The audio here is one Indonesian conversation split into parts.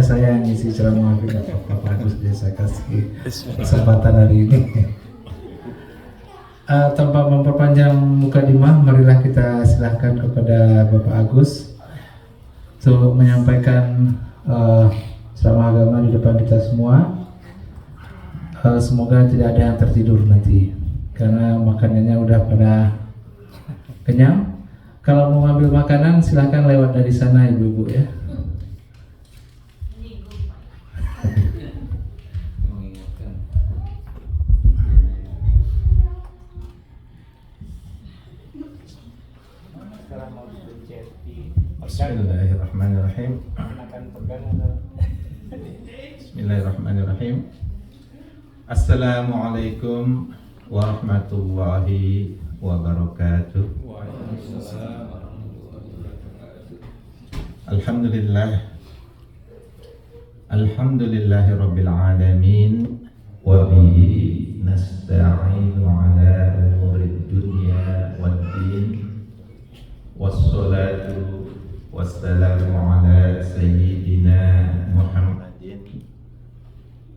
Pokoknya saya yang ngisi ceramah Bapak Agus, jadi saya kasih kesempatan hari ini. Tanpa memperpanjang mukadimah, marilah kita silahkan kepada Bapak Agus untuk menyampaikan ceramah agama di depan kita semua. Semoga tidak ada yang tertidur nanti, karena makanannya udah pada kenyang. Kalau mau ngambil makanan silahkan lewat dari sana ibu-ibu ya. Bismillahirrahmanirrahim. Bismillahirrahmanirrahim. Assalamualaikum warahmatullahi wabarakatuh. Alhamdulillahi rabbil alamin, wa bihi nasta'inu ala umurid dunya waddin, wassalatu wassalamu ala sayyidina Muhammadin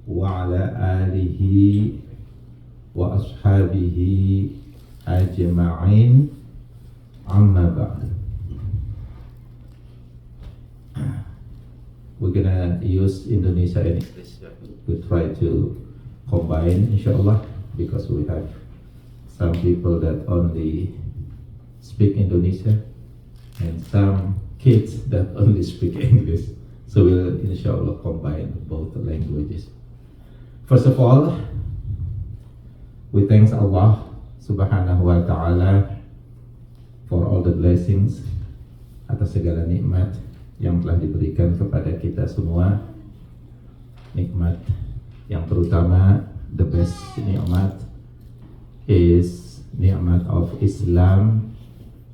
wa ala alihi wa ashabihi ajma'in, amma ba'd. We're gonna use Indonesia and English. We try to combine, inshallah, because we have some people that only speak Indonesia and some kids that only speak English. So we'll inshallah combine both languages. First of all, we thank Allah subhanahu wa ta'ala for all the blessings, atas segala nikmat yang telah diberikan kepada kita semua. Nikmat yang terutama, the best nikmat is nikmat of Islam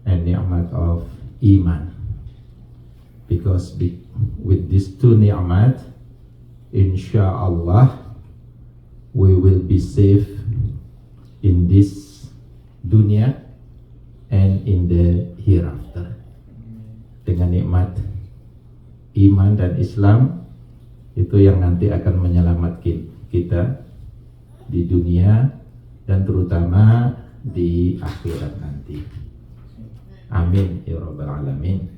and nikmat of iman, because with these two nikmat, insyaallah we will be safe in this dunia and in the hereafter. Dengan nikmat iman dan Islam, itu yang nanti akan menyelamatkan kita di dunia dan terutama di akhirat nanti. Amin ya rabbal alamin.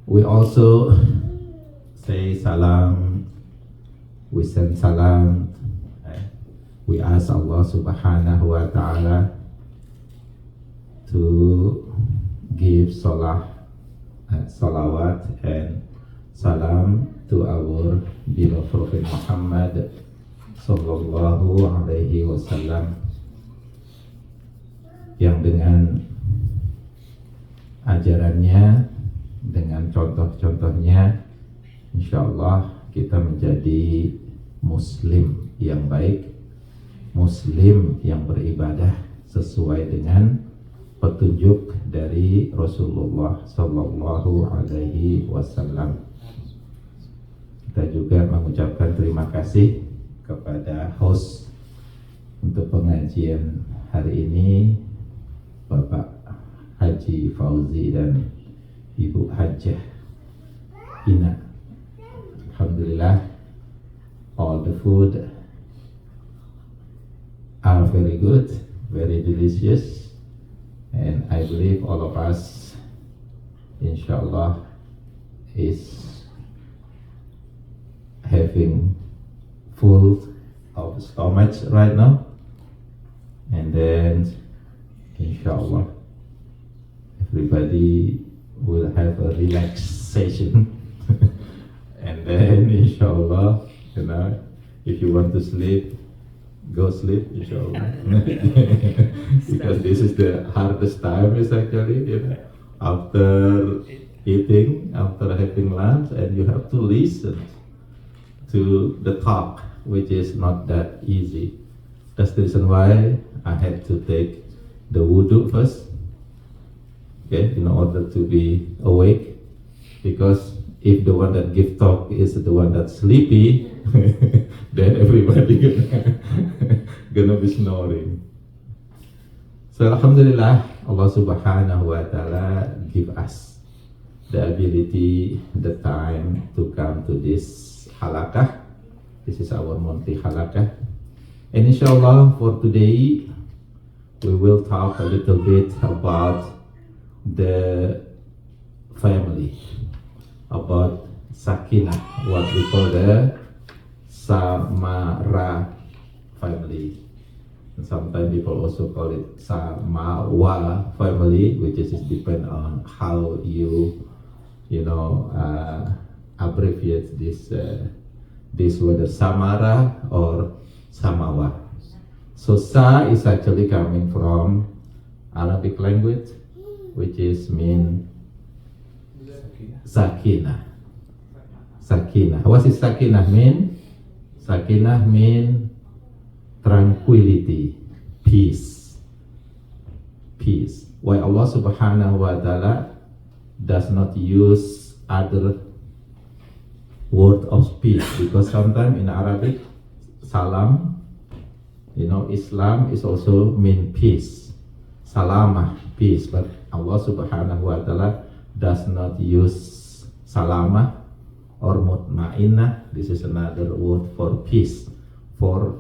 We also say salam, we send salam, we ask Allah subhanahu wa ta'ala to give salawat and salam to our beloved Prophet Muhammad sallallahu alaihi wasallam, yang dengan ajarannya, dengan contoh-contohnya, insyaallah kita menjadi muslim yang baik, muslim yang beribadah sesuai dengan petunjuk dari Rasulullah sallallahu alaihi wasallam. Kita juga mengucapkan terima kasih kepada host untuk pengajian hari ini, Bapak Haji Fauzi dan Ibu Hajjah Ina. Alhamdulillah, all the food are very good, very delicious, and I believe all of us, inshallah, is having full of stomachs right now, and then inshallah everybody will have a relaxation and then inshallah, if you want to sleep, go sleep, inshallah. Because this is the hardest time, is actually, after eating, after having lunch, and you have to listen to the talk, which is not that easy. That's the reason why I had to take the wudu first, okay, in order to be awake, because if the one that give talk is the one that's sleepy, then everybody gonna be snoring. So alhamdulillah, Allah subhanahu wa ta'ala give us the ability, the time to come to this halakah. This is our monthly halakah. And inshallah for today, we will talk a little bit about the family, about Sakinah, what we call the Samara family. And sometimes people also call it Samawa family, which is depend on how you abbreviate this word Samara or Samawa. So Sa is actually coming from Arabic language, which is mean Sakinah. Sakinah. What is Sakinah mean? Sakinah mean tranquility, peace. Peace. Why Allah subhanahu wa ta'ala does not use other word of peace? Because sometimes in Arabic, salam, Islam is also mean peace. Salamah, peace. But Allah subhanahu wa ta'ala does not use salamah or mutmainnah. This is another word for peace, for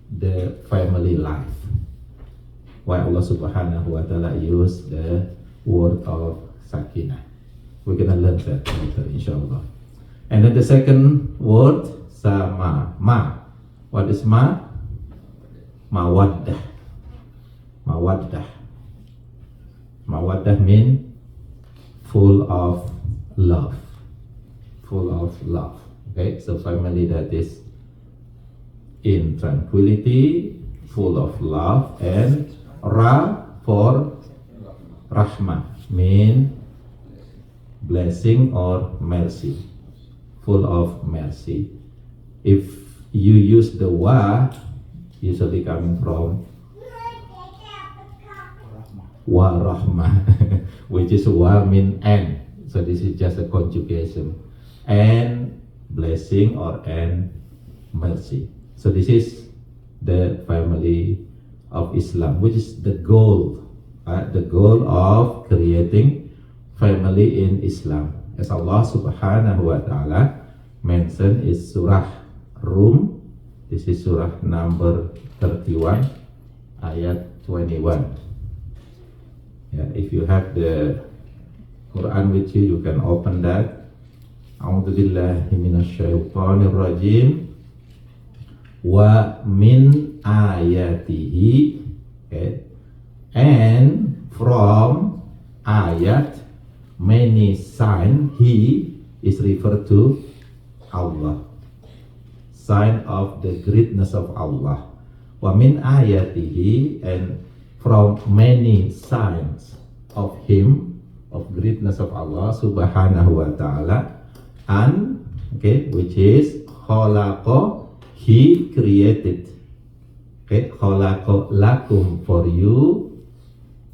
the family life. Why Allah subhanahu wa ta'ala use the word of Sakinah. We're gonna learn that later inshallah. And then the second word, Sama. Ma. What is ma? Mawaddah. Mawaddah. Mawaddah mean full of love. Full of love. Okay, so family that is in tranquility, full of love, and Ra for Rahmah, mean blessing or mercy, full of mercy. If you use the Wa, usually coming from Wa Rahmah, which is Wa mean and, so this is just a conjugation, and blessing or and mercy. So this is the family of Islam, which is the goal of creating family in Islam. As Allah subhanahu wa ta'ala mentioned in Surah Rum, this is Surah number 31, ayat 21. If you have the Quran with you, you can open that. A'udzu billahi minasyaitonir rajim. Wa min ayatihi, okay, and from ayat, many sign, he is referred to Allah, sign of the greatness of Allah. Wa min ayatihi, and from many signs of him, of greatness of Allah subhanahu wa ta'ala, and okay, which is khalaqa, he created, okay, khalaqa lakum, for you,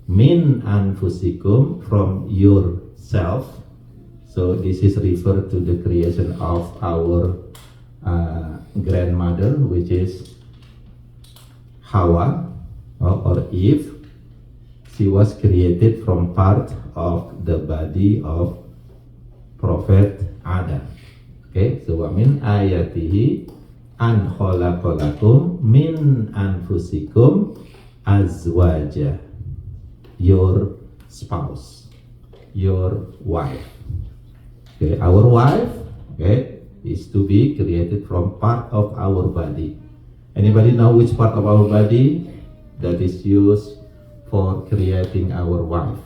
min anfusikum, from yourself. So this is referred to the creation of our grandmother, which is Hawa or Eve. She was created from part of the body of Prophet Adam. Okay, so wa min ayatihi an khalaqalakum min anfusikum azwaja, your spouse, your wife. Okay, our wife, okay, is to be created from part of our body. Anybody know which part of our body that is used for creating our wife?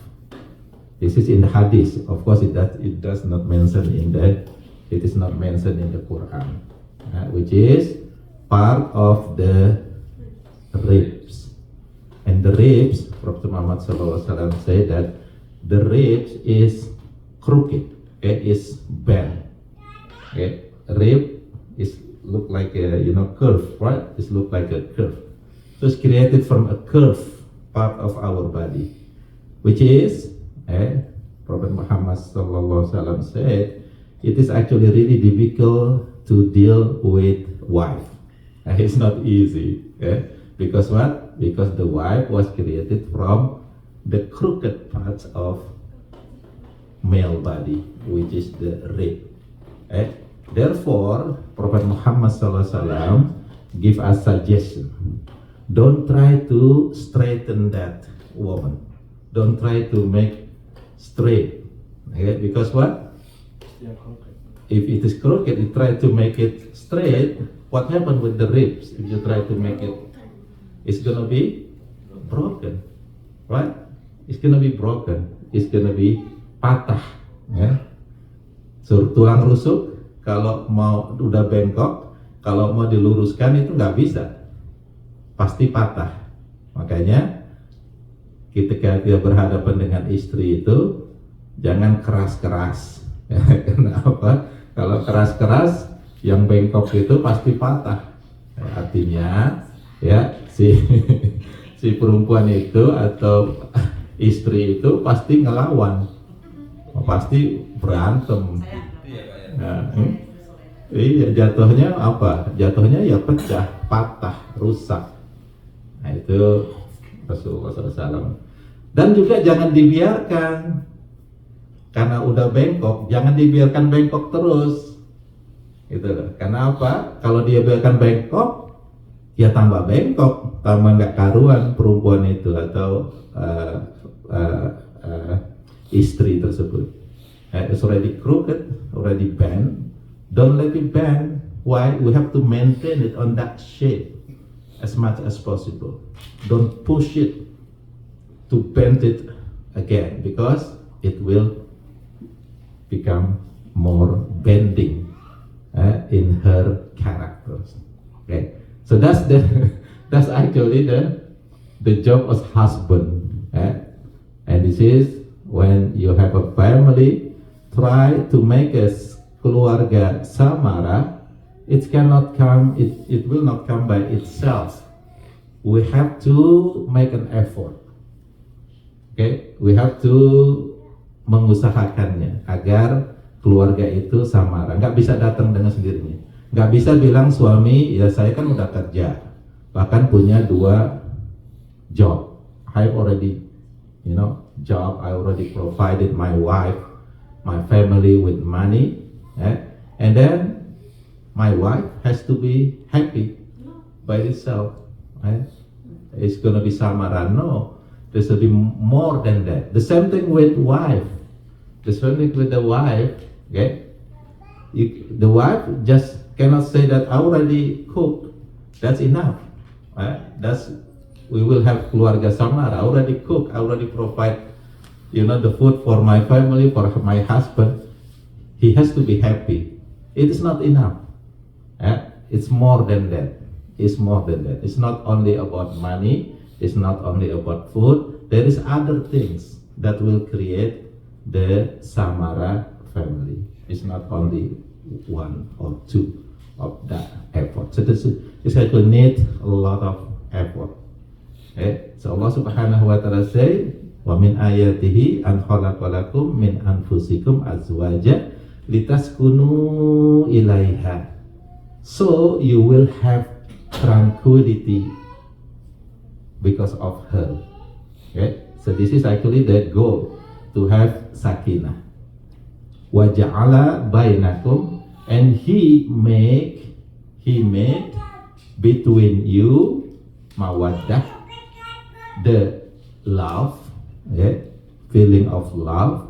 This is in the hadith. Of course, it does not mention in the, it is not mentioned in the Quran, which is part of the ribs. And the ribs, Prophet Muhammad SAW said that the ribs is crooked, it is bent. Okay, rib is look like a curve, right? It look like a curve. So it's created from a curve part of our body, which is, Prophet Muhammad SAW said, it is actually really difficult to deal with wife. It's not easy, because what? Because the wife was created from the crooked parts of male body, which is the rib. Therefore, Prophet Muhammad SAW give us suggestion. Don't try to straighten that woman. Don't try to make straight. Okay? Because what? If it is crooked, you try to make it straight. What happened with the ribs? If you try to make it, it's gonna be broken, right? It's gonna be broken. It's gonna be patah. Ya. So, tulang rusuk kalau mau udah bengkok, kalau mau diluruskan itu nggak bisa, pasti patah. Makanya ketika kita berhadapan dengan istri itu jangan keras-keras. Ya, kenapa? Kalau keras-keras, yang bengkok itu pasti patah. Ya, artinya, ya si perempuan itu atau istri itu pasti ngelawan, pasti berantem. Nah, iya, jatuhnya apa? Jatuhnya ya pecah, patah, rusak. Nah itu Rasulullah SAW. Dan juga jangan dibiarkan, karena udah bengkok, jangan dibiarkan bengkok terus. Gitu loh. Karena apa? Kalau dia biarkan bengkok, ya tambah bengkok, tambah nggak karuan perempuan itu atau istri tersebut. It's already crooked, already bent. Don't let it bend. Why? We have to maintain it on that shape as much as possible. Don't push it to bend it again, because it will become more bending in her characters. Okay, so that's that's actually the job as husband. And this is when you have a family, try to make a keluarga samara. It cannot come. It will not come by itself. We have to make an effort. Okay, we have to mengusahakannya agar keluarga itu samara. Nggak bisa datang dengan sendirinya. Nggak bisa bilang suami, ya saya kan udah kerja, bahkan punya 2 job. I already, job. I already provided my wife, my family with money, and then my wife has to be happy by itself. It's gonna be samara. No, there's to be more than that. The same thing with wife. The same thing with the wife. Okay, the wife just cannot say that I already cooked. That's enough. We will have keluarga samara. I already cook. I already provide, the food for my family, for my husband. He has to be happy. It is not enough. It's more than that. It's more than that. It's not only about money. It's not only about food. There is other things that will create the samara family. It's not only 1 or 2 of that effort. So it's going to need a lot of effort. So Allah Subhanahu wa Ta'ala say, wa min ayatihi an khalaqalakum min anfusikum azwaja litaskunu ilaiha. So you will have tranquility because of her. So this is actually the goal, to have sakinah. Wa ja'ala bainakum, and he made between you mawaddah, the love, feeling of love,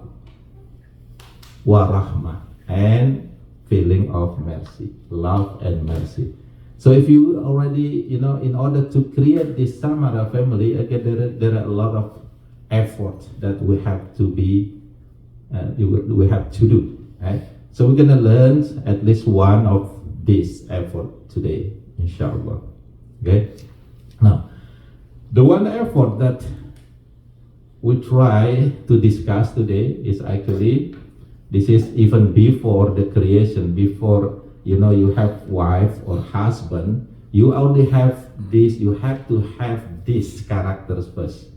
wa rahmah, and feeling of mercy, love and mercy. So if you already, in order to create this samara family, again, there are a lot of effort that we have to do. Right? So we're gonna learn at least one of this effort today, inshallah. Okay. Now, the one effort that we try to discuss today is actually, this is even before the creation, before you have wife or husband, you already have this. You have to have these characters first.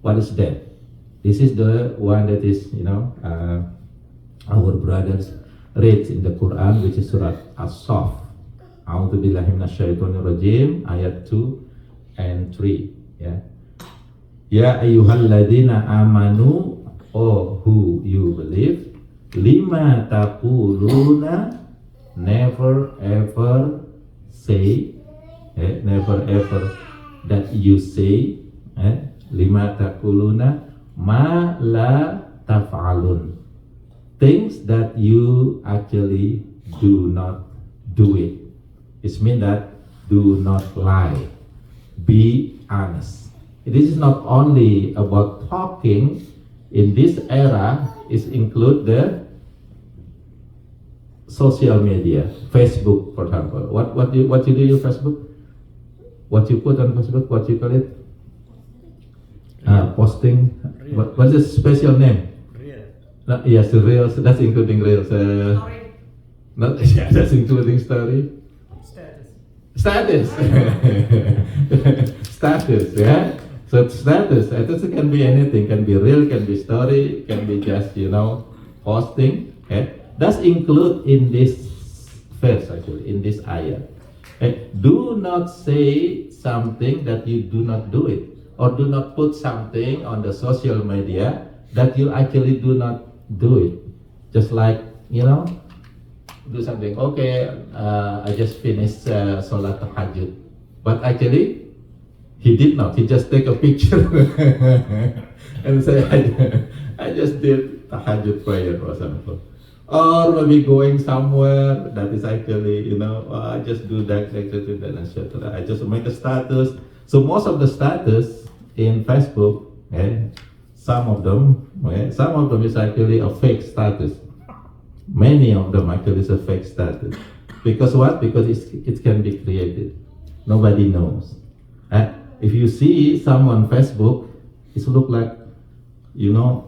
What is that? This is the one that is, our brothers read in the Quran, which is Surah As-Saff. A'udzu billahi minasyaitonir rajim, ayat 2 and 3. Ya ayyuhalladzina amanu oh who you believe, lima taquluna, never ever say, never ever that you say, lima taquluna ma la taf'alun, things that you actually do not do it. It means that do not lie, be honest. This is not only about talking. In this era, it include the social media, Facebook, for example. What you do on Facebook? What you put on Facebook? What you call it? Posting. What's the special name? Real. No, yes, the reels. That's including reels. Not yeah, that's including story. Status. Status. Yeah. So status can be anything, can be real, can be story, can be just posting. Does include in this verse actually, in this ayah. Do not say something that you do not do it, or do not put something on the social media that you actually do not do it. Just like do something. Okay, I just finished Salat Tahajjud, but actually he did not. He just take a picture and say, I just did Tahajjud prayer or something. Or maybe going somewhere that is actually, I just do that, etc. I just make a status. So most of the status in Facebook, some of them is actually a fake status. Many of them actually is a fake status. Because what? Because it can be created. Nobody knows. If you see someone on Facebook, it look like,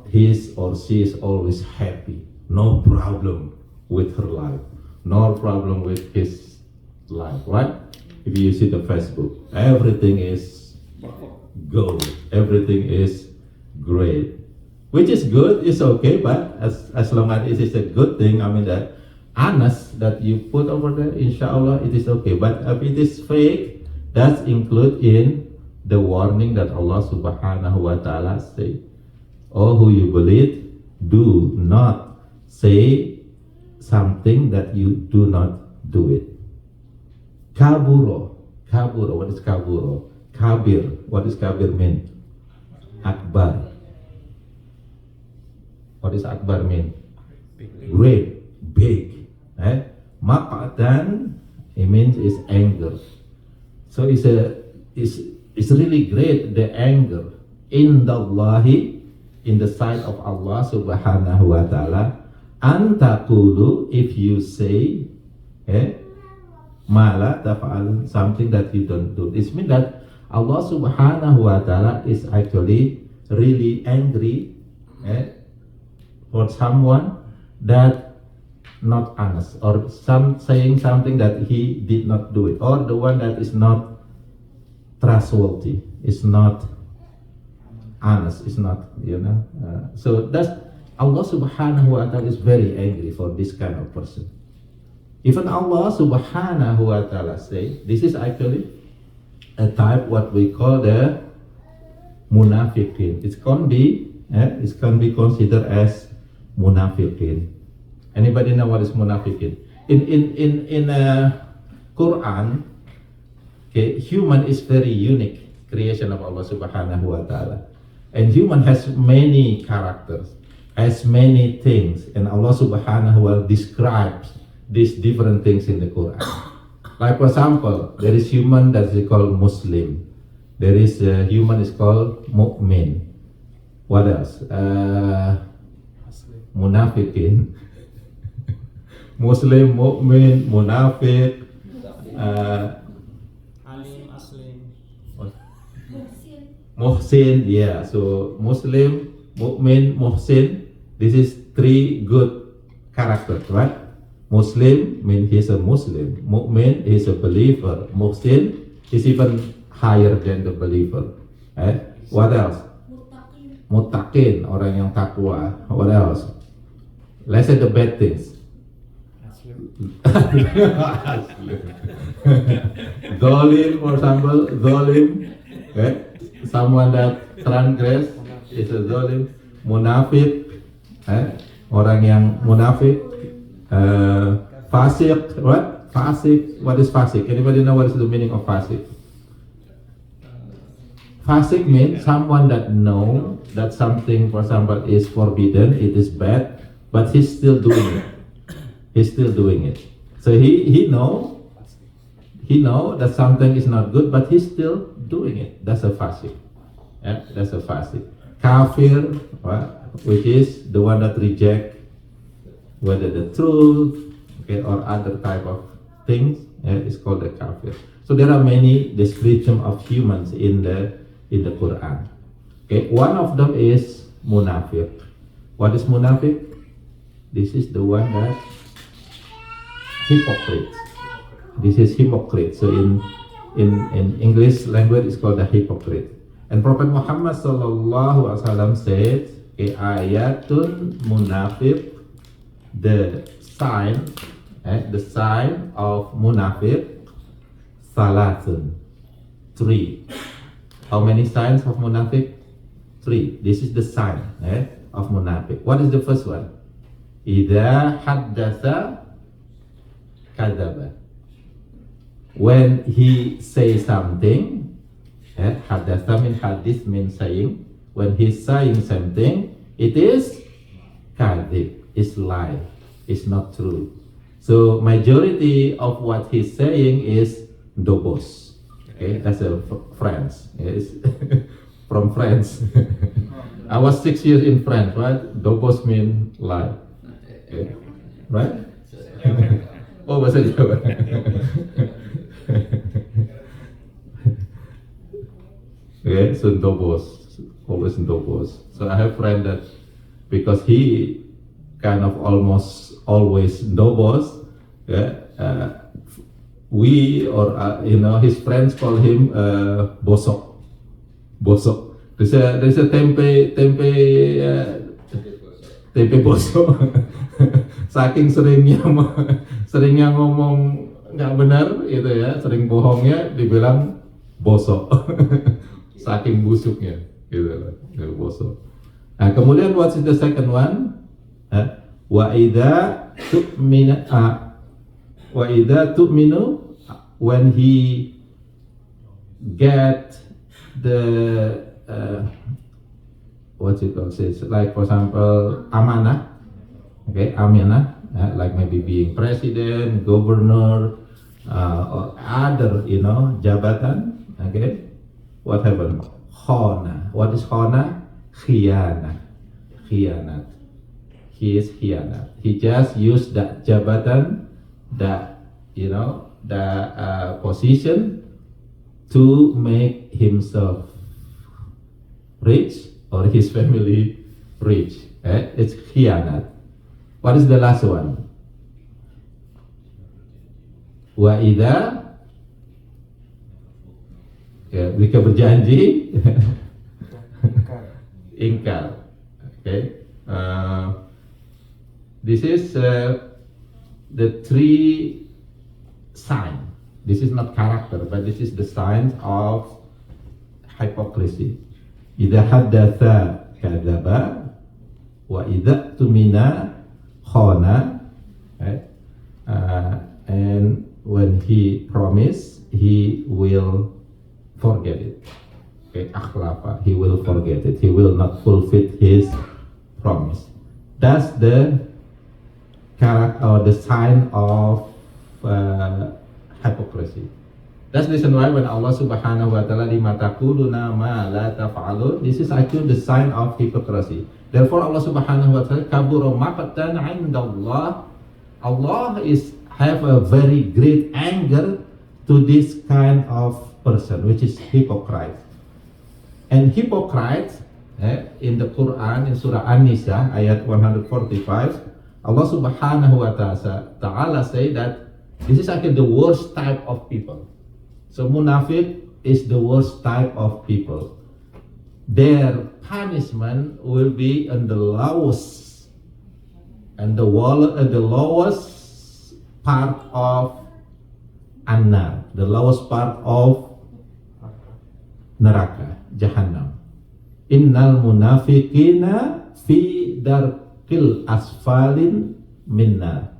his or she is always happy. No problem with her life. No problem with his life, right? If you see the Facebook, everything is gold. Everything is great. Which is good, it's okay, but as long as it is a good thing, that honest that you put over there, inshallah, it is okay. But if it is fake, that's included in the warning that Allah subhanahu wa ta'ala say, oh who you believe, do not say something that you do not do it. Kaburo, what is kaburo? Kabir, what does kabir mean? Akbar. What does akbar mean? Great, big. Maqatan, it means is anger. So it's really great, the anger in the sight of Allah subhanahu wa ta'ala. Antakulu, if you say mala tafa'al, something that you don't do. It means that Allah subhanahu wa ta'ala is actually really angry for someone that not honest, or saying something that he did not do it, or the one that is not trustworthy, is not honest, is not, so that's Allah subhanahu wa ta'ala is very angry for this kind of person. Even Allah subhanahu wa ta'ala say, this is actually a type what we call the munafiqin. It can be considered as munafiqin. Anybody know what is munafiqin? In Quran, human is very unique creation of Allah subhanahu wa ta'ala. And human has many characters, has many things, and Allah subhanahu wa ta'ala describes these different things in the Quran. Like for example, there is human that is called Muslim. There is human is called mu'min. What else? Munafiqin. Muslim, mu'min, munafiq. Alim, Aslim. Muhsin, yeah. So Muslim, mu'min, muhsin. This is three good characters, right? Muslim means he's a Muslim. Mu'min is a believer. Muhsin is even higher than the believer. What else? Muttaqin, orang yang takwa. What else? Let's say the bad things. Zalim, for example, zalim. Someone that transgress is a zalim. munafik, orang yang munafik, fasik. What? Fasik. What is fasik? Anybody know what is the meaning of fasik? Fasik means someone that know that something, for example, is forbidden, it is bad, but he's still doing it. He's still doing it. So he know that something is not good, but he's still doing it. That's a fasik. That's a fasik. Kafir, which is the one that reject whether the truth, or other type of things, is called a kafir. So there are many descriptions of humans in the Quran. Okay, one of them is munafik. What is munafik? This is the one that hypocrite. This is hypocrite. So in English language it's called a hypocrite. And Prophet Muhammad sallallahu alaihi wasallam said, ayatun munafik, the sign of munafik, salatun, 3. How many signs of munafik? 3. This is the sign of munafik. What is the first one? Idza haddatsa kadzaba. When he says something, haddatsa means hadith means saying. When he's saying something, it is kadzib, is lie, is not true. So majority of what he's saying is dobos. Okay, that's a France. Yes. From France. I was 6 years in France, right? Dobos mean lie. Okay. Right? Oh, bahasa Jawa. Okay, so dobos, always dobos. So I have friend that because he kind of almost always dobos, we or his friends call him bosok. There's a tempe bosok. Saking seringnya ngomong nggak benar itu ya, sering bohongnya dibilang bosok. Saking busuknya gitu loh, bosok. Nah, kemudian what is the second one? Wa idza tu'minu, when he get the what you call this, like for example amanah, okay, amanah, like maybe being president, governor, or other jabatan, okay, what happened? Khana. What is khana? Khianat. He is khianat. He just used that jabatan, that position to make himself rich or his family rich. It's khianat. What is the last one? Wa idza, jika berjanji ingkar. Okay. This is the 3 sign. This is not character, but this is the signs of hypocrisy. Idza haddatsa kadzaba, wa idza tumina khana, and when he promise, he will forget it. Okay, akhlafa, he will forget it. He will not fulfill his promise. That's the character or the sign of hypocrisy. That's the reason why when Allah Subhanahu wa Ta'ala lima taquluna ma la taf'alun, this is actually the sign of hypocrisy. Therefore Allah Subhanahu wa Ta'ala kabura maqtan 'inda Allah. Allah have a very great anger to this kind of person, which is hypocrite. And hypocrite, in the Quran, in Surah An-Nisa, ayat 145, Allah Subhanahu wa Ta'ala say that this is actually the worst type of people. So munafiq is the worst type of people. Their punishment will be in the lowest part of An-Nar, the lowest part of neraka, Jahannam. Innal munafiqina fi darkil asfalin minnar.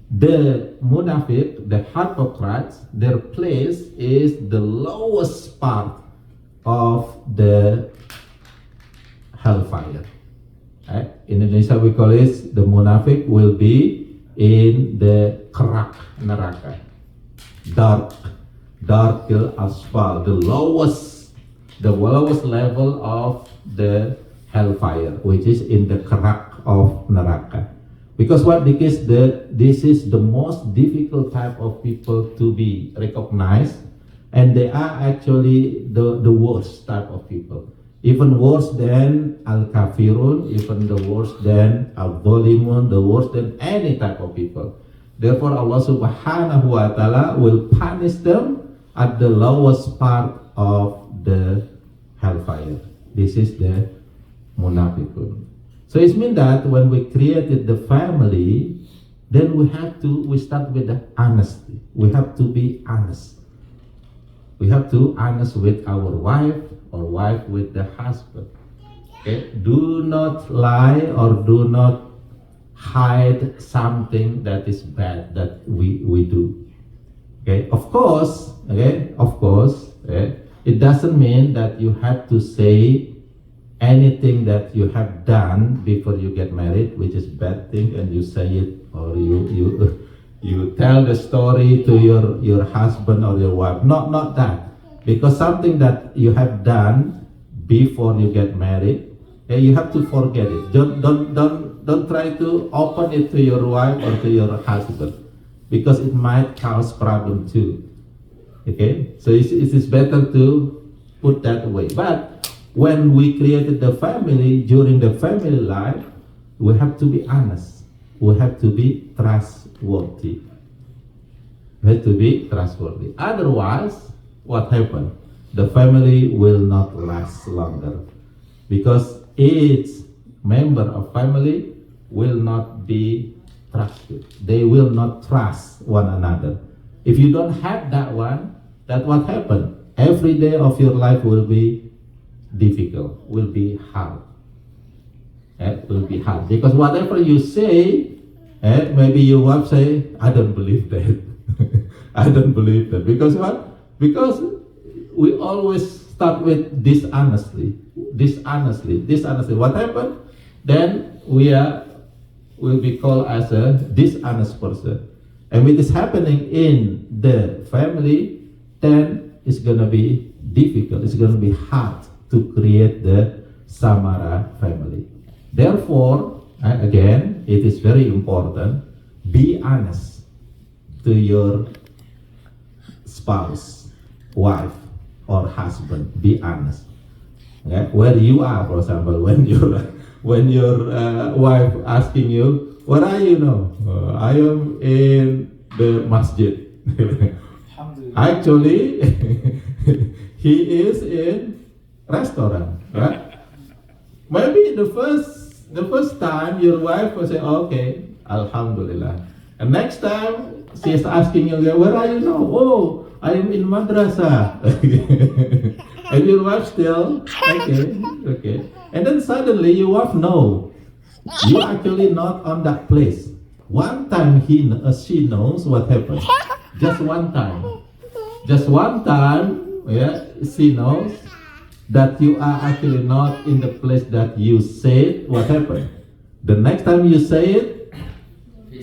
The munafiq, the hypocrites, their place is the lowest part of the hellfire. In Indonesia we call it the munafiq will be in the kerak neraka, darkil asfal, the lowest level of the hellfire, which is in the kerak of neraka. Because what? Because this is the most difficult type of people to be recognized, and they are actually the worst type of people. Even worse than al-kafirun, even the worse than al-zalimun, the worse than any type of people. Therefore Allah subhanahu wa ta'ala will punish them at the lowest part of the hellfire. This is the munafiqun. So it means that when we created the family, then we start with the honesty. We have to be honest. We have to honest with our wife or wife with the husband. Okay? Do not lie or do not hide something that is bad that we do. Okay? Of course, it doesn't mean that you have to say anything that you have done before you get married, which is bad thing, and you say it, or you tell the story to your husband or your wife. Not that, because something that you have done before you get married, you have to forget it. Don't try to open it to your wife or to your husband, because it might cause problem too. Okay, so it is better to put that away. But when we created the family, during the family life, we have to be honest. We have to be trustworthy. Otherwise, what happens? The family will not last longer, because each member of family will not be trusted. They will not trust one another. If you don't have that one, that what happens? Every day of your life will be difficult, will be hard. Will be hard, because whatever you say, maybe your wife say, I don't believe that. I don't believe that. Because what? Because we always start with dishonestly. What happened? Then will be called as a dishonest person. And when it's happening in the family, then it's gonna be difficult. It's gonna be hard to create the Samara family. Therefore, again, it is very important, be honest to your spouse, wife, or husband. Be honest. Okay? Where you are, for example, when your wife asking you, where are you now? I am in the masjid. Actually, he is in restaurant, right? Maybe the first time your wife will say, okay, Alhamdulillah. And next time she is asking you, where are you now? Oh, I am in madrasah. And your wife still, okay. And then suddenly your wife knows you are actually not on that place. One time she knows what happened. Just one time, she knows that you are actually not in the place that you said. What happened? The next time you say it,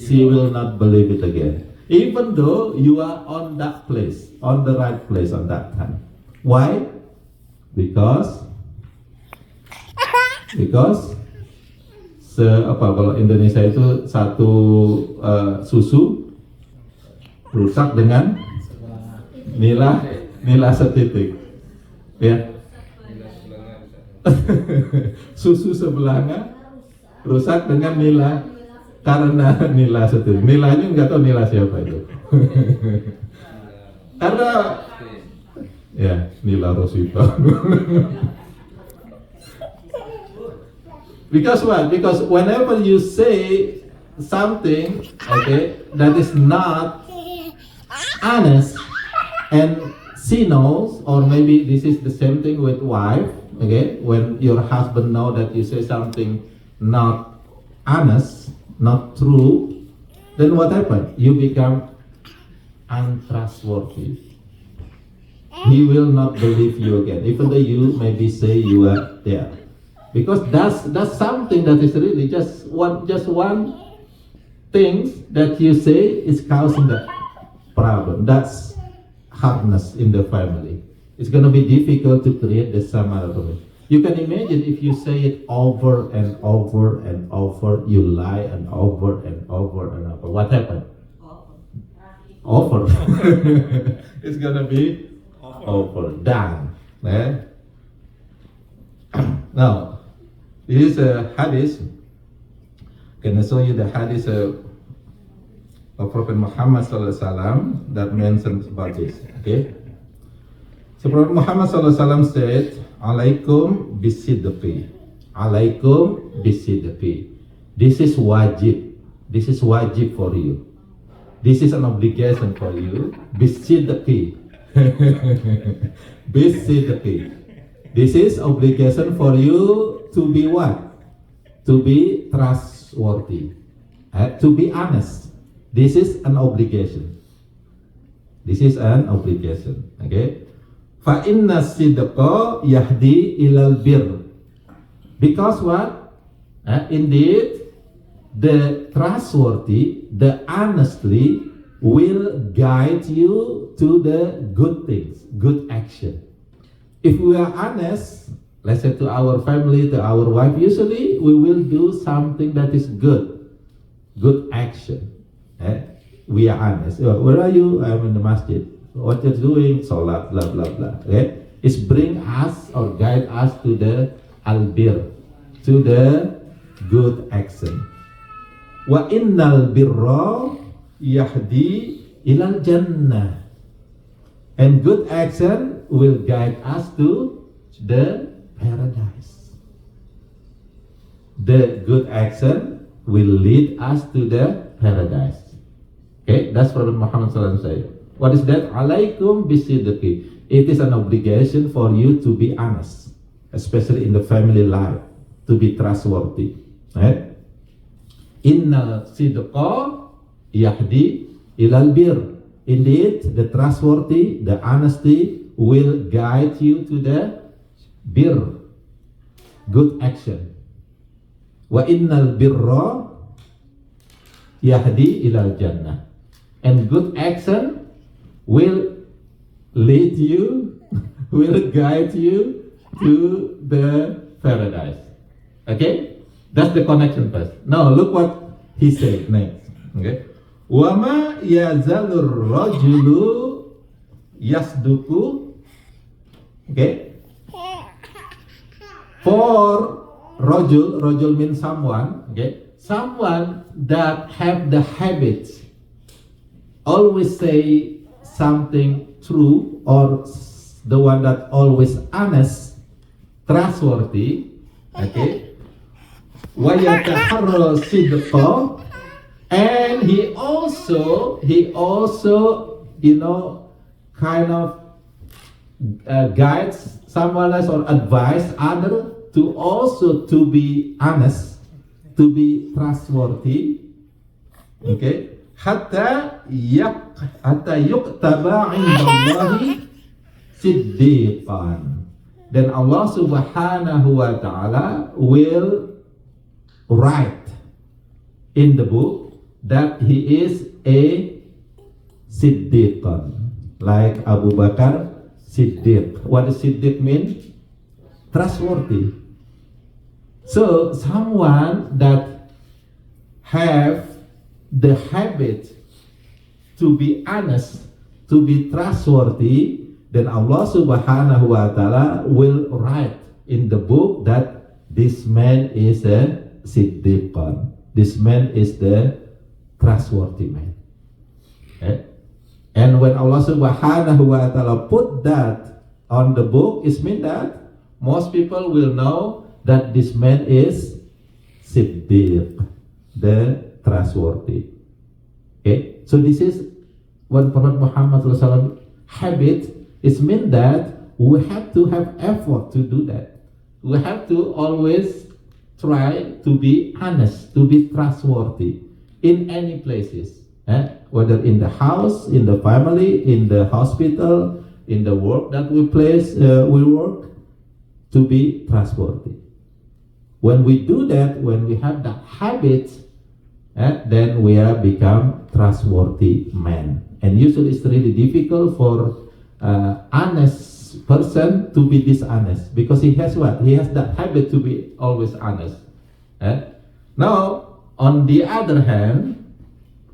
she will not believe it again, even though you are on that place, on the right place on that time. Why? Because kalau Indonesia itu satu susu rusak dengan nila setitik, ya. Susu sebelahnya rusak dengan nila karena nila setitik. Nilanya nggak tahu nila siapa itu. Karena ya Nila Rosita. Because what? Because whenever you say something, okay, that is not honest, and she knows, or maybe this is the same thing with wife, okay, when your husband know that you say something not honest, not true, then what happens? You become untrustworthy. He will not believe you again, even though you maybe say you are there, because that's something that is really just one thing that you say is causing the problem. That's hardness in the family. It's going to be difficult to create the samara. You can imagine if you say it over and over and over, you lie and over and over and over. What happened? Over. It's going to be over. Done. Eh? Now, this is a hadith. Can I show you the hadith of Prophet Muhammad sallallahu alaihi wasallam that mentions about this? Okay. So Prophet Muhammad sallallahu alaihi wasallam said, "Alaikum bisidqi, alaikum bisidqi." This is wajib. This is wajib for you. This is an obligation for you. Bisidqi, bisidqi. This is obligation for you to be what? To be trustworthy, to be honest. This is an obligation. This is an obligation. Okay. Fa inna sidqa yahdi ilal bir. Because what? Indeed, the trustworthy, the honestly will guide you to the good things, good action. If we are honest, let's say to our family, to our wife, usually we will do something that is good action. We are honest. Where are you? I'm in the masjid. What you're doing? Salat, blah blah blah. Okay, it's bring us or guide us to the albir, to the good action. Wa innal birra yahdi ilal jannah, and good action will guide us to the paradise. The good action will lead us to the paradise. Okay, that's Prophet Muhammad sallallahu alaihi wasallam. What is that? Alaikum bisidqi. It is an obligation for you to be honest, especially in the family life, to be trustworthy. Right? Inna sidqa yahdi ilal bir. Indeed, the trustworthy, the honesty will guide you to the bir, good action. Wa innal birra yahdi ilal jannah. And good action will lead you, will guide you to the paradise. Okay? That's the connection first. Now look what he said next. Okay? Wama yazalur rajulu yasduku. Okay? For rajul means someone, okay? Someone that have the habit always say something true, or the one that always honest, trustworthy, okay? Wa yataharra sidqa, and he also kind of guides someone else or advise other to also to be honest, to be trustworthy, okay? Hatta yuktaba indallahi siddiqan. Then Allah subhanahu wa ta'ala will write in the book that he is a siddiqan, like Abu Bakar Siddiq. What does Siddiq mean? Trustworthy. So someone that have the habit to be honest, to be trustworthy, then Allah subhanahu wa ta'ala will write in the book that this man is a siddiqan. This man is the trustworthy man. Okay? And when Allah subhanahu wa ta'ala put that on the book, it means that most people will know that this man is siddiq, the trustworthy. Okay, so this is what Prophet Muhammad sallallahu alaihi wasallam habit. It means that we have to have effort to do that. we have to always try to be honest, to be trustworthy in any places, whether in the house, in the family, in the hospital, in the work that we work, to be trustworthy. When we do that, when we have that habit, then we are become trustworthy men. And usually it's really difficult for honest person to be dishonest, because he has what? He has that habit to be always honest. Now, on the other hand,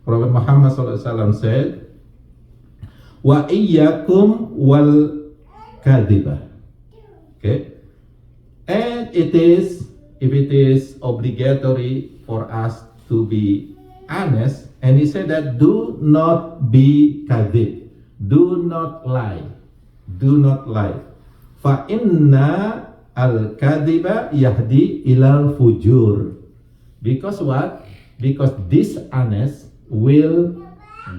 Prophet Muhammad SAW said, "Wa iyyakum wal kadhibah." Okay, and if it is obligatory for us to be honest, and he said that do not be kadhib, do not lie, do not lie. Fa inna al kadhiba yahdi ilal fujur. Because what? Because dishonest will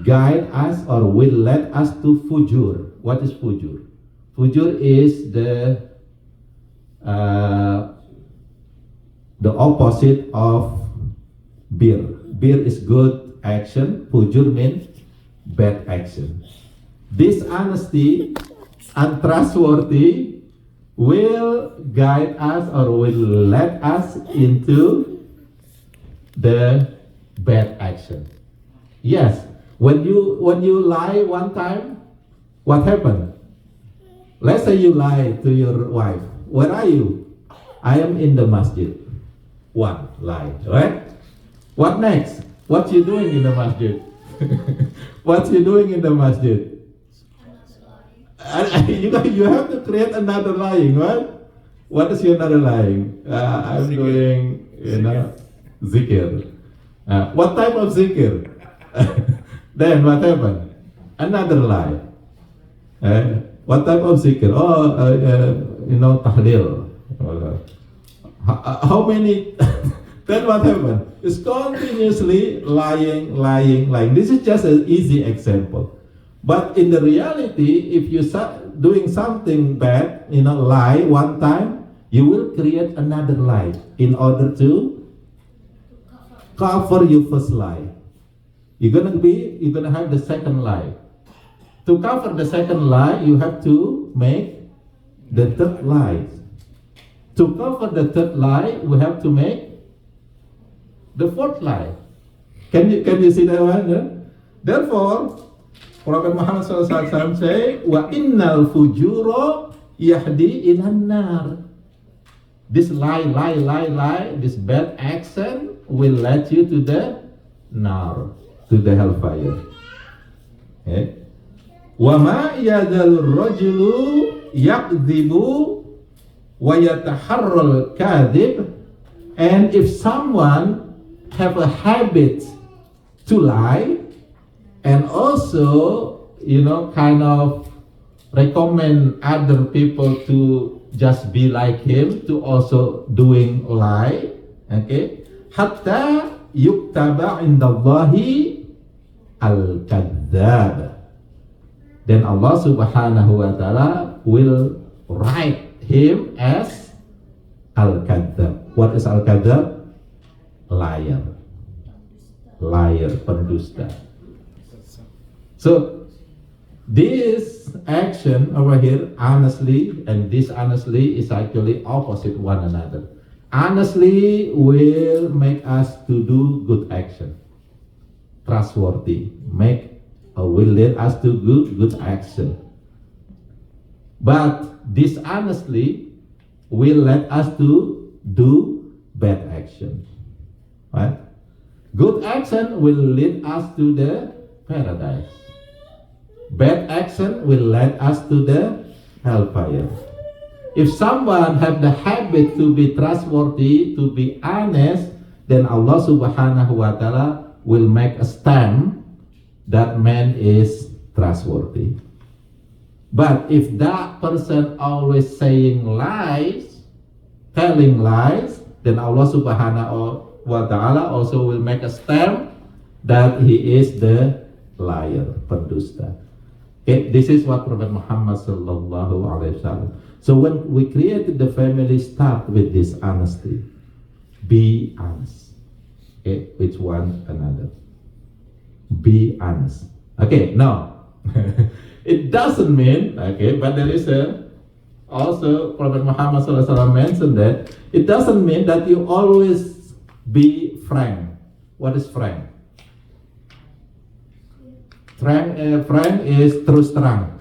guide us or will lead us to fujur. What is fujur? Fujur is the opposite of bir. Bir is good action. Fujur means bad action. Dishonesty, untrustworthy, will guide us or will lead us into the bad action. Yes, when you lie one time, what happened? Let's say you lie to your wife. Where are you? I am in the masjid. One lie, right? What next? What you doing in the masjid? What you doing in the masjid? You have to create another lying, right? What is your another lying? I'm doing, zikir. What type of zikir? Then what happened? Another lie. What type of zikir? Tahlil. How many? Then what happened? It's continuously lying. This is just an easy example. But in the reality, if you start doing something bad, lie one time, you will create another lie in order to cover your first lie. You're gonna have the second lie. To cover the second lie, you have to make the third lie. To cover the third lie, we have to make the fourth lie. Can you see that one? Yeah? Therefore, Prophet Muhammad SAW say, "Wa innal fujuro yahdi ilan nar." This lie, this bad action will lead you to the nar, to the hellfire. Okay? Wa ma yadal rajulu yakdzibu wa yataharral kadhib. And if someone have a habit to lie, and also, kind of recommend other people to just be like him, to also doing lie, okay? Hatta yuktaba indallahi al-kadzdzab. Then Allah Subhanahu wa Ta'ala will write him as al-kadzdzab. What is al-kadzdzab? Liar, pendusta. So this action over here, honestly and dishonestly, is actually opposite one another. Honestly will make us to do good action. Trustworthy will lead us to good action. But dishonestly will lead us to do bad action. Right? Good action will lead us to the paradise. Bad action will lead us to the hellfire. If someone have the habit to be trustworthy, to be honest, then Allah Subhanahu wa Ta'ala will make a stamp that man is trustworthy. But if that person always saying lies, telling lies, then Allah Subhanahu wa Ta'ala also will make a stamp that he is the liar, pendusta. Okay, this is what Prophet Muhammad sallallahu alaihi wasallam. So when we created the family, start with this honesty. Be honest. Okay, with one another. Be honest. Okay, now it doesn't mean, okay, but there is also Prophet Muhammad sallallahu alaihi wasallam mentioned that it doesn't mean that you always be frank. What is frank? Frank is terus terang.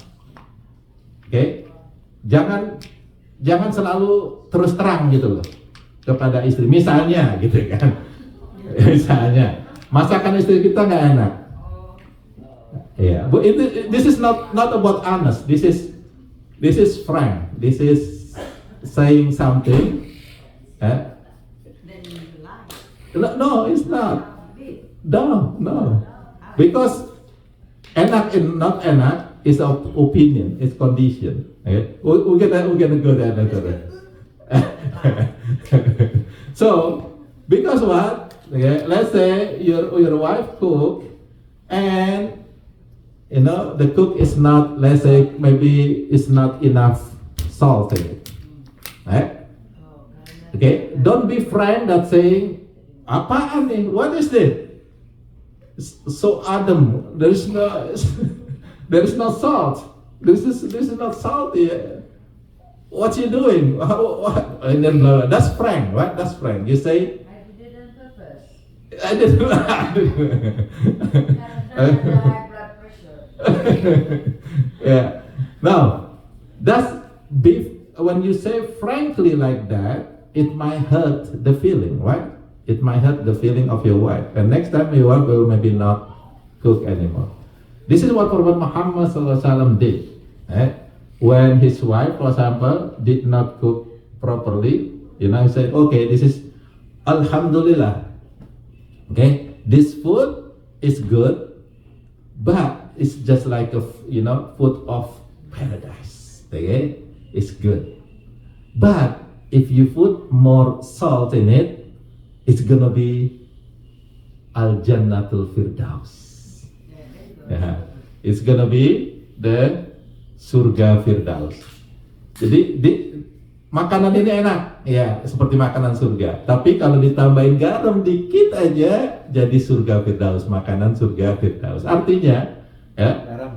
Okay? Jangan selalu terus terang gitu loh kepada istri. Misalnya gitu kan. Misalnya masakan istri kita nggak enak. Yeah, but this is not about honest. This is frank. This is saying something. Then you lie. No, it's not. No. Because enak and not enak is opinion, it's condition. Okay? We're gonna go there later. So, because what? Okay, let's say your wife cook, and the cook is not, let's say maybe it's not enough salt in it. Right? Okay, don't be friend that saying, apaan nih? What is this? So Adam, there is no salt. This is not salty. What you doing? What? And then that's frank, right? That's frank. You say, I did it on purpose. I didn't. High blood pressure. Yeah. Now, when you say frankly like that, it might hurt the feeling, right? It might hurt the feeling of your wife. And next time your wife will maybe not cook anymore. This is what Prophet Muhammad SAW did. When his wife, for example, did not cook properly, he said, okay, this is Alhamdulillah. Okay, this food is good, but it's just like food of paradise. Okay, it's good. But if you put more salt in it, it's gonna be Al-Jannatul Firdaus. Yeah. It's gonna be the surga Firdaus. Jadi makanan ini enak, ya seperti makanan surga. Tapi kalau ditambahin garam dikit aja, jadi surga Firdaus, makanan surga Firdaus. Artinya, ya. Garam.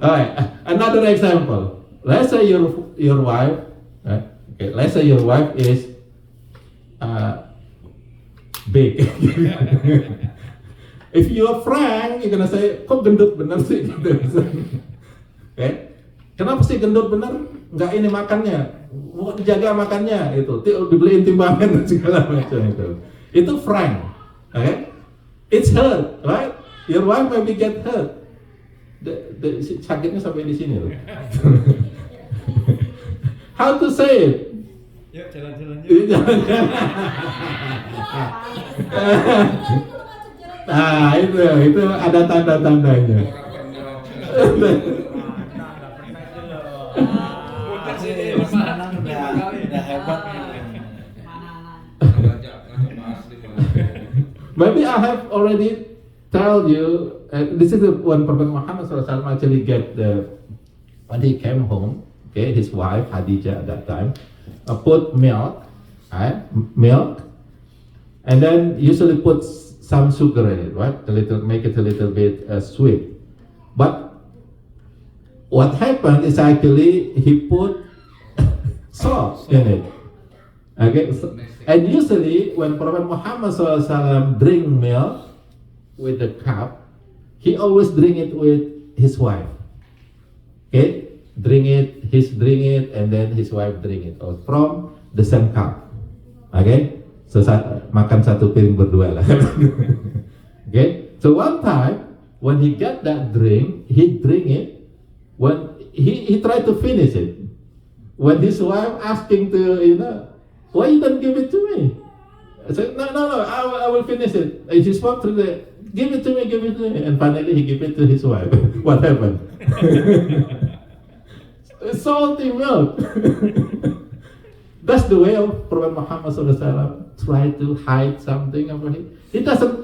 Alright, another example. Let's say your wife. Okay, let's say your wife is big. If you are frank, you're gonna say, kok gendut bener sih? Okay, kenapa sih gendut bener? Nggak ini makannya, mau dijaga makannya, itu dibeliin timbangan dan segala macam itu. Itu frank, okay? It's hurt, right? Your wife maybe get hurt. Sakitnya sampai di sini loh. How to say it? Yuk jalan-jalan yuk. Nah itu ada tanda-tandanya. Udah hebat. Maybe I have already told you. This is when Prophet Muhammad SAW actually when he came home. Okay, his wife Khadijah at that time put milk, and then usually put some sugar in it, right? Make it a little bit sweet. But what happened is actually he put salt in it. Okay, and usually when Prophet Muhammad SAW drink milk with the cup, he always drink it with his wife. Okay. Drink it, and then his wife drink it from the same cup. Okay, so makan satu piring berdua lah. Okay, so one time when he got that drink, he drink it. When he tried to finish it, when his wife asking to why you don't give it to me? I said no, I will finish it. And he spoke to give it to me, and finally he gave it to his wife. What happened? Salty milk. That's the way of Prophet Muhammad SAW try to hide something about him. It doesn't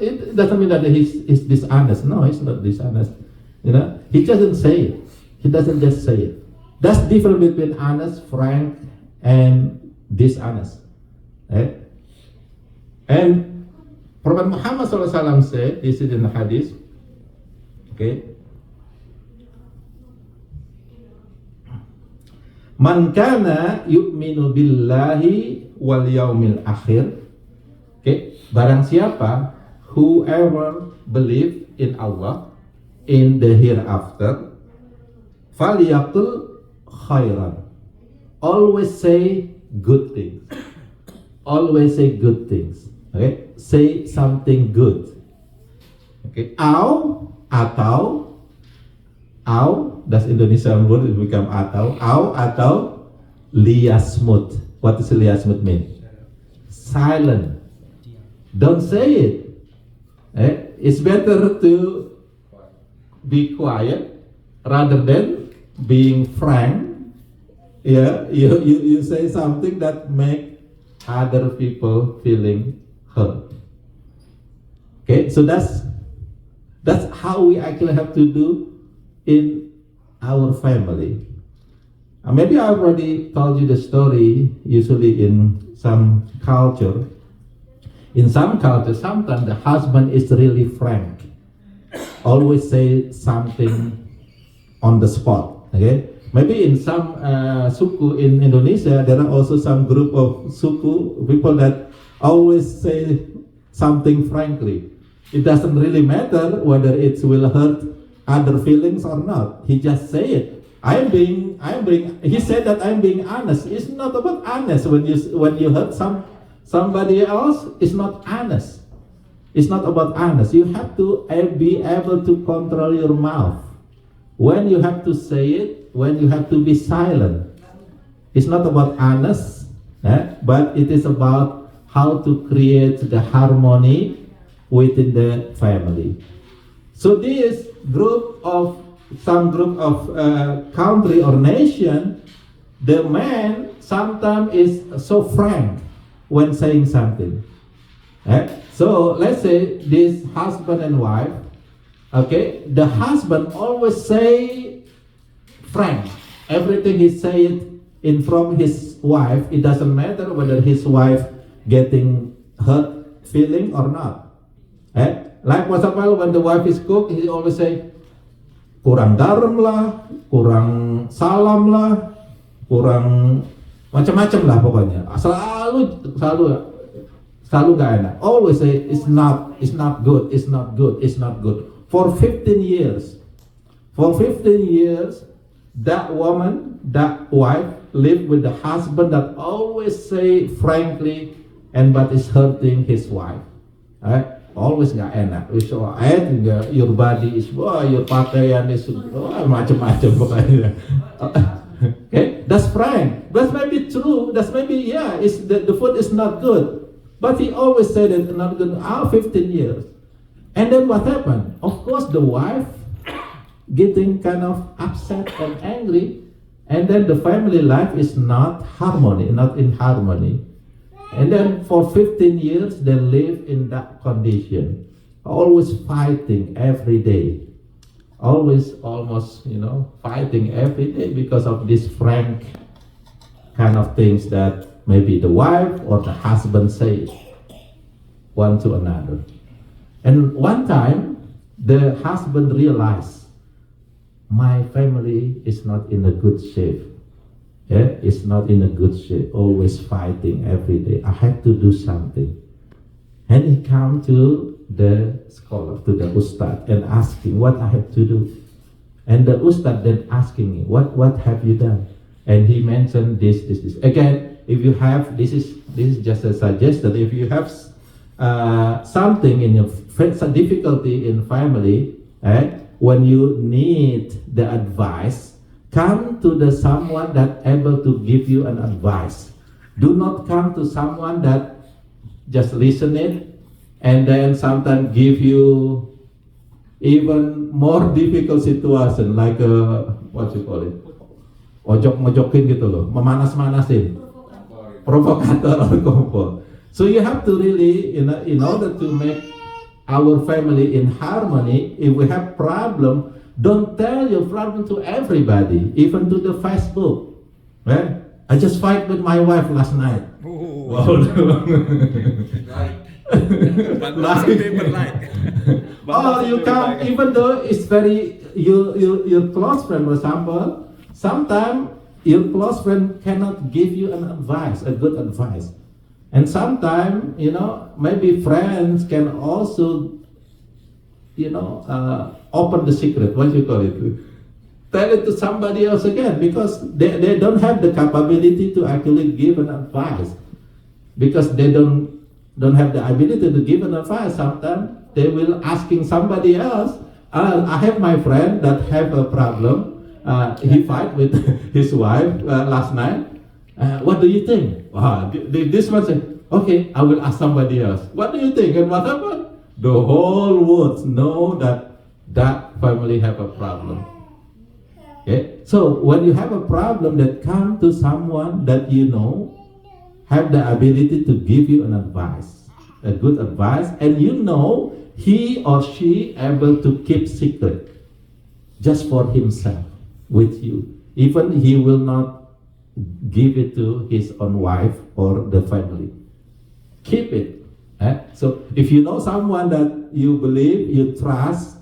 mean that he's dishonest. No, he's not dishonest. You know, he doesn't say it. He doesn't just say it. That's different between honest, frank, and dishonest. Right? And Prophet Muhammad SAW said, this is in the hadith, okay? Man kana yu'minu billahi wal yaumil akhir. Okay, barang siapa whoever believe in Allah in the hereafter, falyaqul khairan. Always say good things. Always say good things. Okay, say something good. Okay, atau, that's Indonesian word, it become atau liyasmut. What does liyasmut mean? Silent. Don't say it. It's better to be quiet rather than being frank. Yeah, you say something that make other people feeling hurt. Okay, so that's how we actually have to do in our family. Maybe I already told you the story. Usually in some culture, sometimes the husband is really frank, always say something on the spot. Okay, maybe in some suku in Indonesia, there are also some group of suku people that always say something frankly. It doesn't really matter whether it will hurt other feelings or not. He just say it. He said that I'm being honest. It's not about honest. When you hurt somebody else, it's not honest. It's not about honest. You have to be able to control your mouth. When you have to say it, when you have to be silent. It's not about honest, but it is about how to create the harmony within the family. So this some group of country or nation, the man sometimes is so frank when saying something. So let's say this husband and wife, okay, the husband always say frank. Everything he say it in front of his wife. It doesn't matter whether his wife getting hurt feeling or not. Like for example, when the wife is cook, he always say, kurang garam lah, kurang salam lah, kurang macam-macam lah pokoknya. Selalu gak enak. Always say it's not good, it's not good, it's not good. For 15 years, that woman, that wife lived with the husband that always say frankly but is hurting his wife. Always gak enak. Your body is, your pakaian is, macam-macam pokoknya. Okay, that's frank. That may be true. That's maybe the food is not good. But he always said it not good. 15 years. And then what happened? Of course, the wife getting kind of upset and angry, and then the family life is not in harmony. And then for 15 years, they live in that condition, always fighting every day, almost fighting every day because of this frank kind of things that maybe the wife or the husband say one to another. And one time, the husband realized, my family is not in a good shape. It's not in a good shape, always fighting every day. I have to do something. And he come to the scholar, to the ustad, and asking what I have to do. And the ustad then asking me, what have you done? And he mentioned this. Again, if you have, this is just a suggestion. If you have something in your difficulty in family, when you need the advice, come to someone that able to give you an advice. Do not come to someone that just listen it and then sometimes give you even more difficult situation, like what you call it, ojok-mojokin gitu loh, memanas-manasin. provocateur or kumpul. So you have to really, in order to make our family in harmony, if we have problem, don't tell your problem to everybody, even to the Facebook. Right? I just fight with my wife last night. Wow. Oh, you can't, even though it's very, your close friend, for example, sometimes your close friend cannot give you an advice, a good advice. And sometimes, maybe friends can also, open the secret, what you call it? Tell it to somebody else again, because they don't have the capability to actually give an advice. Because they don't have the ability to give an advice, sometimes they will asking somebody else. I have my friend that have a problem. He fight with his wife last night. What do you think? This one said, okay, I will ask somebody else. What do you think? And what happened? The whole world know that family have a problem. Okay? So when you have a problem that come to someone that have the ability to give you an advice, a good advice, and he or she able to keep secret just for himself with you. Even he will not give it to his own wife or the family. Keep it. So if you know someone that you believe, you trust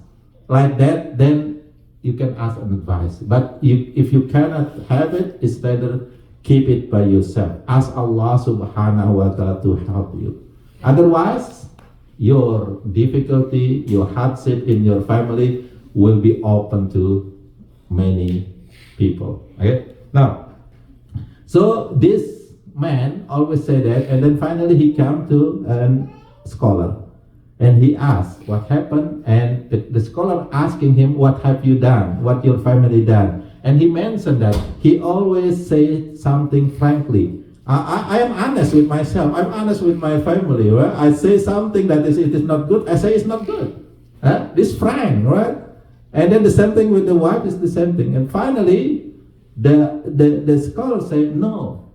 like that, then you can ask an advice. But if you cannot have it, it's better keep it by yourself. Ask Allah subhanahu wa ta'ala to help you. Otherwise, your difficulty, your hardship in your family will be open to many people. Okay? Now, so this man always say that, and then finally he come to a scholar, and he asked what happened, and the scholar asking him, what have you done, what your family done, and he mentioned that he always say something frankly. I am honest with myself, I'm honest with my family, right? I say something that it is not good, I say it's not good. This frank, right? And then the same thing with the wife is the same thing. And finally, the scholar said, no,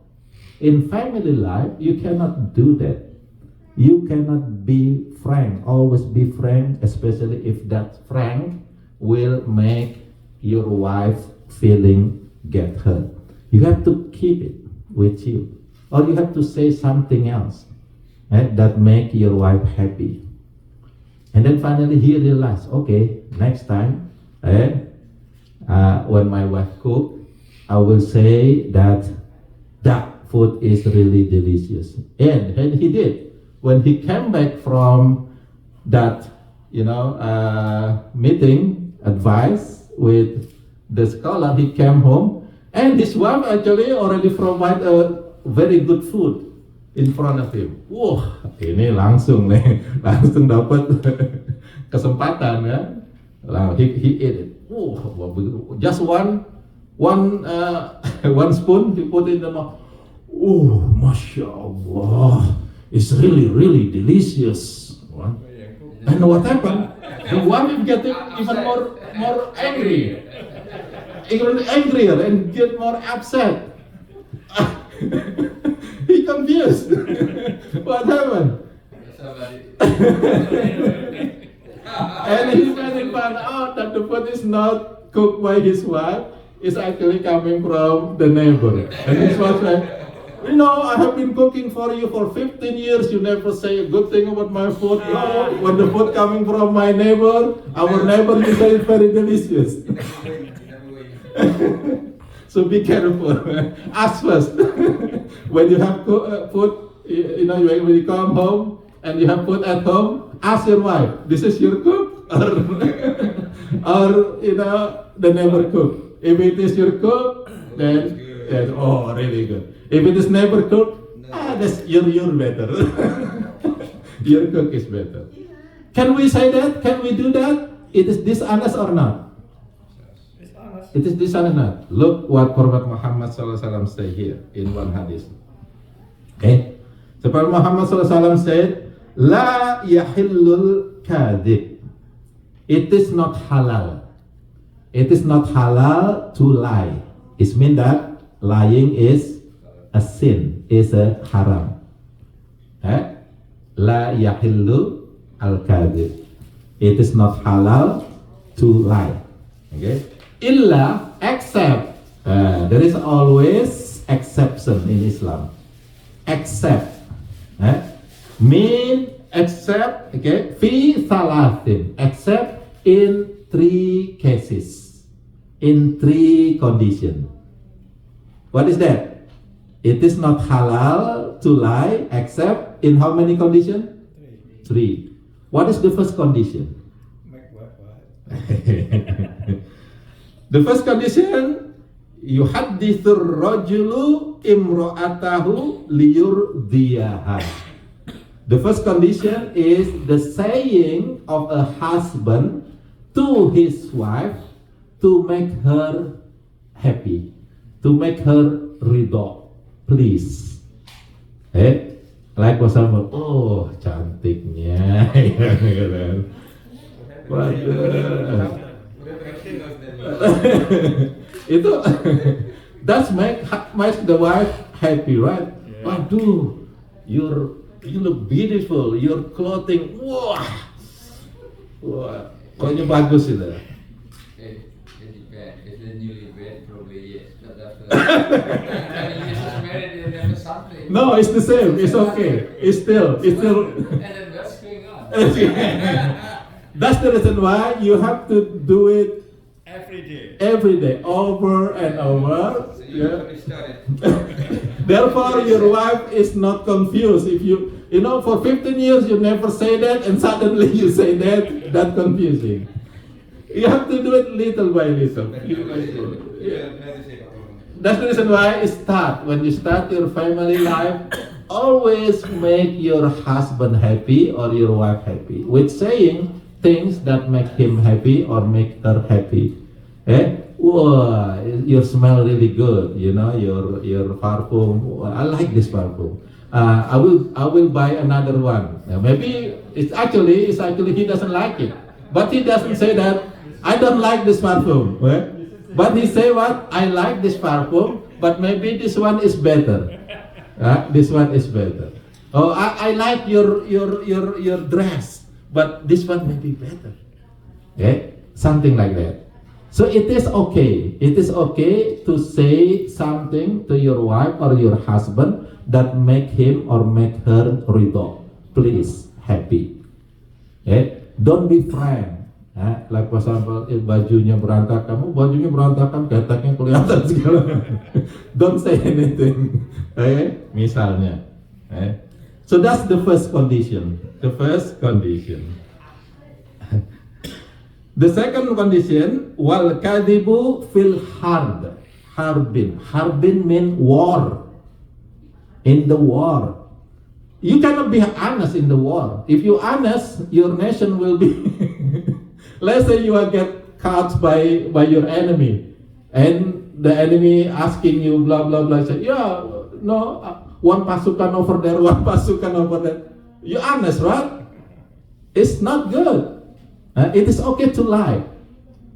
in family life, you cannot do that. You cannot be frank, always be frank, especially if that frank will make your wife feeling get hurt. You have to keep it with you. Or you have to say something else that make your wife happy. And then finally he realized, okay, next time when my wife cook, I will say that food is really delicious. And he did. When he came back from that, meeting, advice with the scholar, he came home, and his wife actually already provide a very good food in front of him. Wah, ini langsung dapat kesempatan ya. He ate it. Just one spoon he put in the mouth. Oh, Masya Allah, it's really, really delicious. And what happened? The wife getting even more angry, even angrier, and get more upset. He confused. What happened? And he found out that the food is not cooked by his wife, it's actually coming from the neighbor. And his wife said, I have been cooking for you for 15 years, you never say a good thing about my food. When the food coming from my neighbor, our neighbor, you say it's very delicious. So be careful. Ask first. When you have food, when you come home and you have food at home, ask your wife, this is your cook? Or the neighbor cook. If it is your cook, then really good. If it is neighbor cook, that's you're better. Your cook is better. Can we say that? Can we do that? It is dishonest or not? It is dishonest or not? Look what Prophet Muhammad SAW said here in one hadith. Okay? So Prophet Muhammad SAW said, La yahillul kadhib. It is not halal. It is not halal to lie. It means that lying is a sin, is a haram. La yahillu al-kadhib. It is not halal to lie. Okay? Illa, except. There is always exception in Islam. Except. Mean except, okay? Fi thalathin. Except in 3 cases. In 3 conditions. What is that? It is not halal to lie except in how many conditions? 3. What is the first condition? The first condition, yuhaddithur rajulu imra'atahu liyurdiyaha. The first condition is the saying of a husband to his wife to make her happy, to make her ridho, please. Like for example, oh cantiknya, waduh. Itu that's makes the wife happy, right? Waduh, you look beautiful, your clothing, wah, pokoknya bagus itu. It depends. If they're newlywed, probably yes. But after you just married, you never something. No, it's the same. It's okay. It's still. And then what's going on? That's the reason why you have to do it Every day. over and over. So you Yeah. already started. Therefore, your wife is not confused. If you know, for 15 years you never say that, and suddenly you say that, that's confusing. You have to do it little by little. Yeah. That's the reason why when you start your family life, always make your husband happy or your wife happy with saying things that make him happy or make her happy. Wow, you smell really good. You know your parfum. I like this parfum. I will buy another one. Maybe it's actually he doesn't like it, but he doesn't say that I don't like this parfum. But he say what? I like this parfum, but maybe this one is better. This one is better. Oh, I like your dress, but this one may be better. Something like that. So it is okay. It is okay to say something to your wife or your husband that make him or make her ridho, please, happy. Don't be frank. Like for example, if bajunya berantakan, keteknya kelihatan segala. Don't say anything. Misalnya. So that's the first condition. The first condition. The second condition, wal kadibu fil hard. Harbin. Harbin mean war. In the war. You cannot be honest in the war. If you honest, your nation will be let's say you are get caught by your enemy, and the enemy asking you blah blah blah. Say, yeah, no, one pasukan over there, one pasukan over there. You honest, right? It's not good. It is okay to lie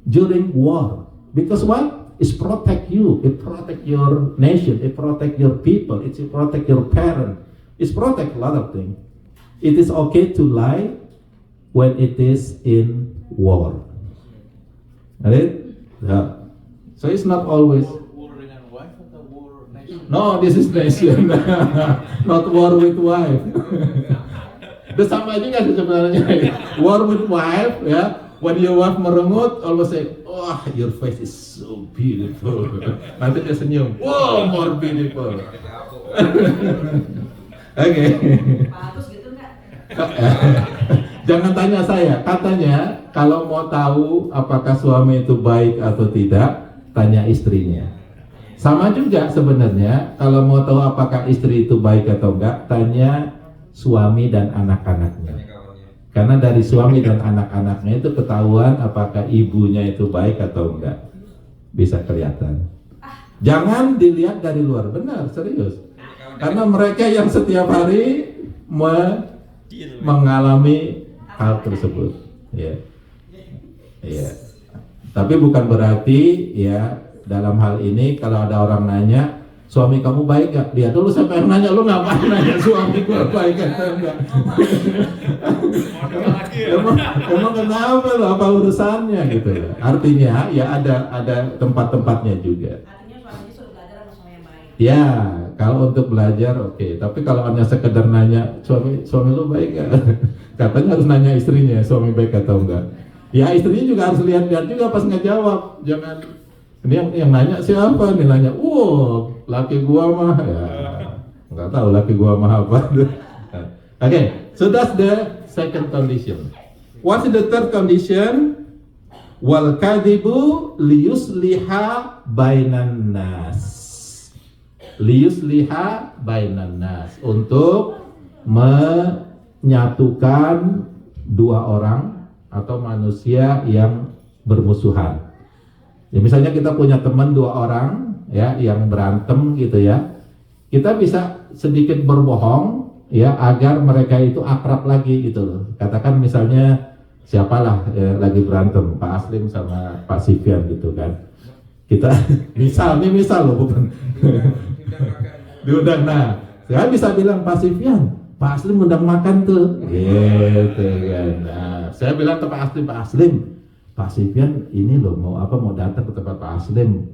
during war because what? It's protect you. It protect your nation. It protect your people. It protect your parents. It protect a lot of things. It is okay to lie when it is in war. Right? Yeah. So it's not always. War dengan wife atau war nation? No, this is nation. Not war with wife. Itu sama juga sih sebenarnya. War with wife, ya. When your wife merengut, always say, "Oh, your face is so beautiful." Nanti dia senyum. Wow, more beautiful. Oke. Bagus gitu nggak? Jangan tanya saya. Katanya kalau mau tahu apakah suami itu baik atau tidak, tanya istrinya. Sama juga sebenarnya kalau mau tahu apakah istri itu baik atau enggak, tanya suami dan anak-anaknya. Karena dari suami dan anak-anaknya itu ketahuan apakah ibunya itu baik atau enggak. Bisa kelihatan. Jangan dilihat dari luar, benar, serius. Karena mereka yang setiap hari mengalami hal tersebut, ya. Tapi bukan berarti ya dalam hal ini kalau ada orang nanya suami kamu baik gak? Dia dulu sampai nanya, lu ngapain nanya suami gua baik atau enggak? emang kenapa lo? Apa urusannya gitu ya? Artinya ya ada tempat-tempatnya juga. Artinya suaminya suruh belajar sama suami yang baik. Ya, kalau untuk belajar oke. Tapi kalau hanya sekedar nanya suami lu baik gak? Katanya harus nanya istrinya suami baik atau enggak. Ya istrinya juga harus lihat-lihat juga pas ngejawab. Jangan ini yang nanya siapa nih nanya, laki gua mah ya nggak tahu laki gua mah apa. Okay, so that's the second condition. What's the third condition? Wal kadhibu liyusliha bainan nas. Liyusliha bainan nas, untuk menyatukan dua orang atau manusia yang bermusuhan. Ya, misalnya kita punya teman dua orang ya yang berantem gitu ya, kita bisa sedikit berbohong ya agar mereka itu akrab lagi gitu loh. Katakan misalnya siapalah lagi berantem Pak Aslim sama Pak Sifyan gitu kan, kita misal loh bukan diundang. Nah saya bisa bilang Pak Sifyan, Pak Aslim undang makan tuh gitu kan. Nah saya bilang ke Pak Aslim, Pak Sifyan ini loh mau datang ke tempat Pak Aslim,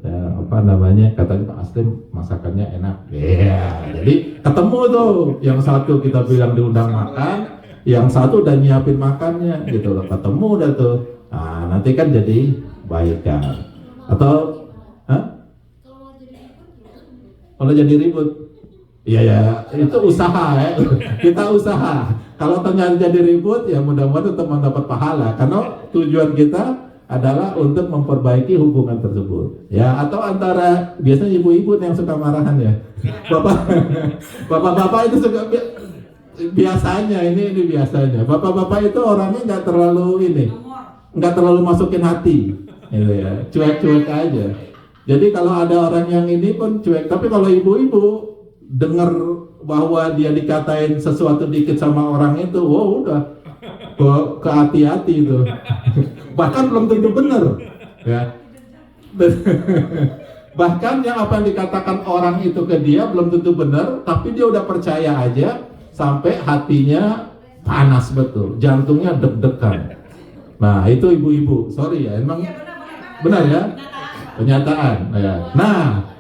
katanya Pak Aslim masakannya enak. Jadi ketemu tuh, yang satu kita bilang diundang makan, yang satu udah nyiapin makannya gitu loh, ketemu dah tuh. Nah, nanti kan jadi baikan. Atau kalau jadi ribut, ya itu usaha ya. Kita usaha. Kalau ternyata jadi ribut, ya mudah-mudahan tetap mendapat pahala. Karena tujuan kita adalah untuk memperbaiki hubungan tersebut. Ya, atau antara biasanya ibu-ibu yang suka marahan ya. Bapak-bapak itu suka biasanya ini biasanya. Bapak-bapak itu orangnya nggak terlalu masukin hati, gitu ya. Cuek-cuek aja. Jadi kalau ada orang yang ini pun cuek. Tapi kalau ibu-ibu dengar bahwa dia dikatain sesuatu dikit sama orang itu, udah ke hati-hati itu. Bahkan belum tentu benar, ya. Bahkan yang apa yang dikatakan orang itu ke dia belum tentu benar, tapi dia udah percaya aja sampai hatinya panas betul, jantungnya deg-degan. Nah itu ibu-ibu, sorry ya, emang benar ya, kenyataan. Ya. Nah.